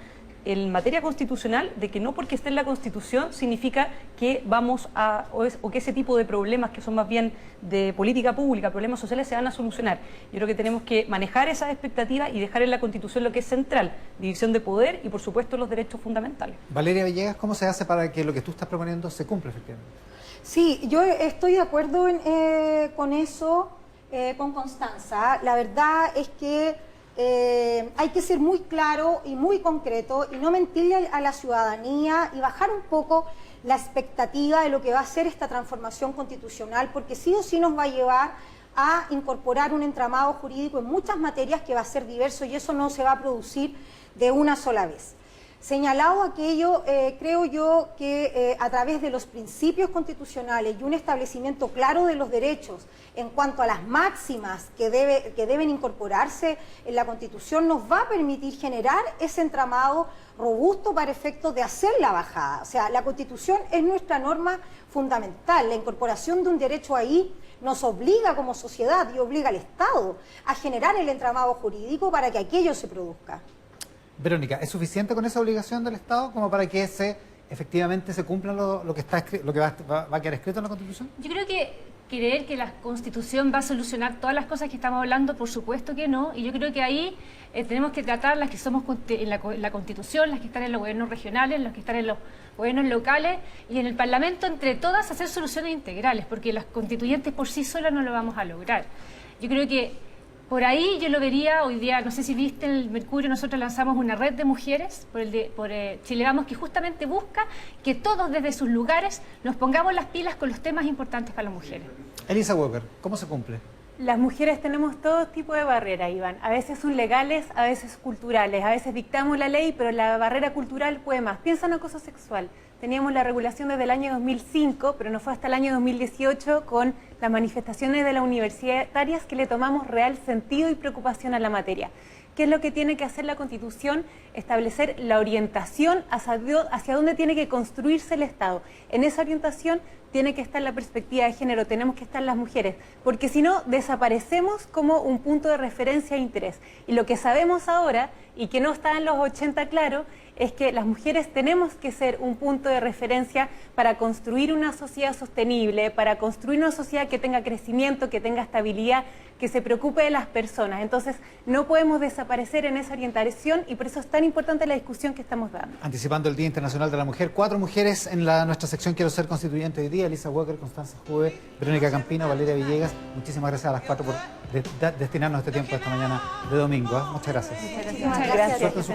en materia constitucional, de que no porque esté en la Constitución significa que vamos a, o que ese tipo de problemas que son más bien de política pública, problemas sociales, se van a solucionar. Yo creo que tenemos que manejar esas expectativas y dejar en la Constitución lo que es central, división de poder y, por supuesto, los derechos fundamentales. Valeria Villegas, ¿cómo se hace para que lo que tú estás proponiendo se cumpla efectivamente? Sí, yo estoy de acuerdo con eso, con Constanza. La verdad es que hay que ser muy claro y muy concreto y no mentirle a la ciudadanía y bajar un poco la expectativa de lo que va a ser esta transformación constitucional, porque sí o sí nos va a llevar a incorporar un entramado jurídico en muchas materias que va a ser diverso y eso no se va a producir de una sola vez. Señalado aquello, creo yo que a través de los principios constitucionales y un establecimiento claro de los derechos en cuanto a las máximas que deben incorporarse en la Constitución, nos va a permitir generar ese entramado robusto para efectos de hacer la bajada. O sea, la Constitución es nuestra norma fundamental. La incorporación de un derecho ahí nos obliga como sociedad y obliga al Estado a generar el entramado jurídico para que aquello se produzca. Verónica, ¿es suficiente con esa obligación del Estado como para que efectivamente se cumpla lo que va a quedar escrito en la Constitución? Yo creo que creer que la Constitución va a solucionar todas las cosas que estamos hablando, por supuesto que no, y yo creo que ahí tenemos que tratar las que somos en la Constitución, las que están en los gobiernos regionales, las que están en los gobiernos locales y en el Parlamento, entre todas, hacer soluciones integrales, porque las constituyentes por sí solas no lo vamos a lograr. Yo creo que por ahí yo lo vería hoy día, no sé si viste en el Mercurio, nosotros lanzamos una red de mujeres por Chile Vamos, que justamente busca que todos desde sus lugares nos pongamos las pilas con los temas importantes para las mujeres. Elisa Walker, ¿cómo se cumple? Las mujeres tenemos todo tipo de barreras, Iván. A veces son legales, a veces culturales, a veces dictamos la ley, pero la barrera cultural puede más. Piensa en acoso sexual. Teníamos la regulación desde el año 2005, pero no fue hasta el año 2018 con las manifestaciones de las universitarias que le tomamos real sentido y preocupación a la materia. ¿Qué es lo que tiene que hacer la Constitución? Establecer la orientación hacia dónde tiene que construirse el Estado. En esa orientación tiene que estar la perspectiva de género, tenemos que estar las mujeres, porque si no, desaparecemos como un punto de referencia e interés. Y lo que sabemos ahora, y que no está en los 80 claro, es que las mujeres tenemos que ser un punto de referencia para construir una sociedad sostenible, para construir una sociedad que tenga crecimiento, que tenga estabilidad, que se preocupe de las personas. Entonces, no podemos desaparecer en esa orientación y por eso es tan importante la discusión que estamos dando. Anticipando el Día Internacional de la Mujer, 4 mujeres en nuestra sección Quiero Ser Constituyente hoy día: Elisa Walker, Constanza Juve, Verónica Campino, Valeria Villegas. Muchísimas gracias a las 4 por destinarnos este tiempo esta mañana de domingo. Muchas gracias. Muchas gracias. Suerte en sus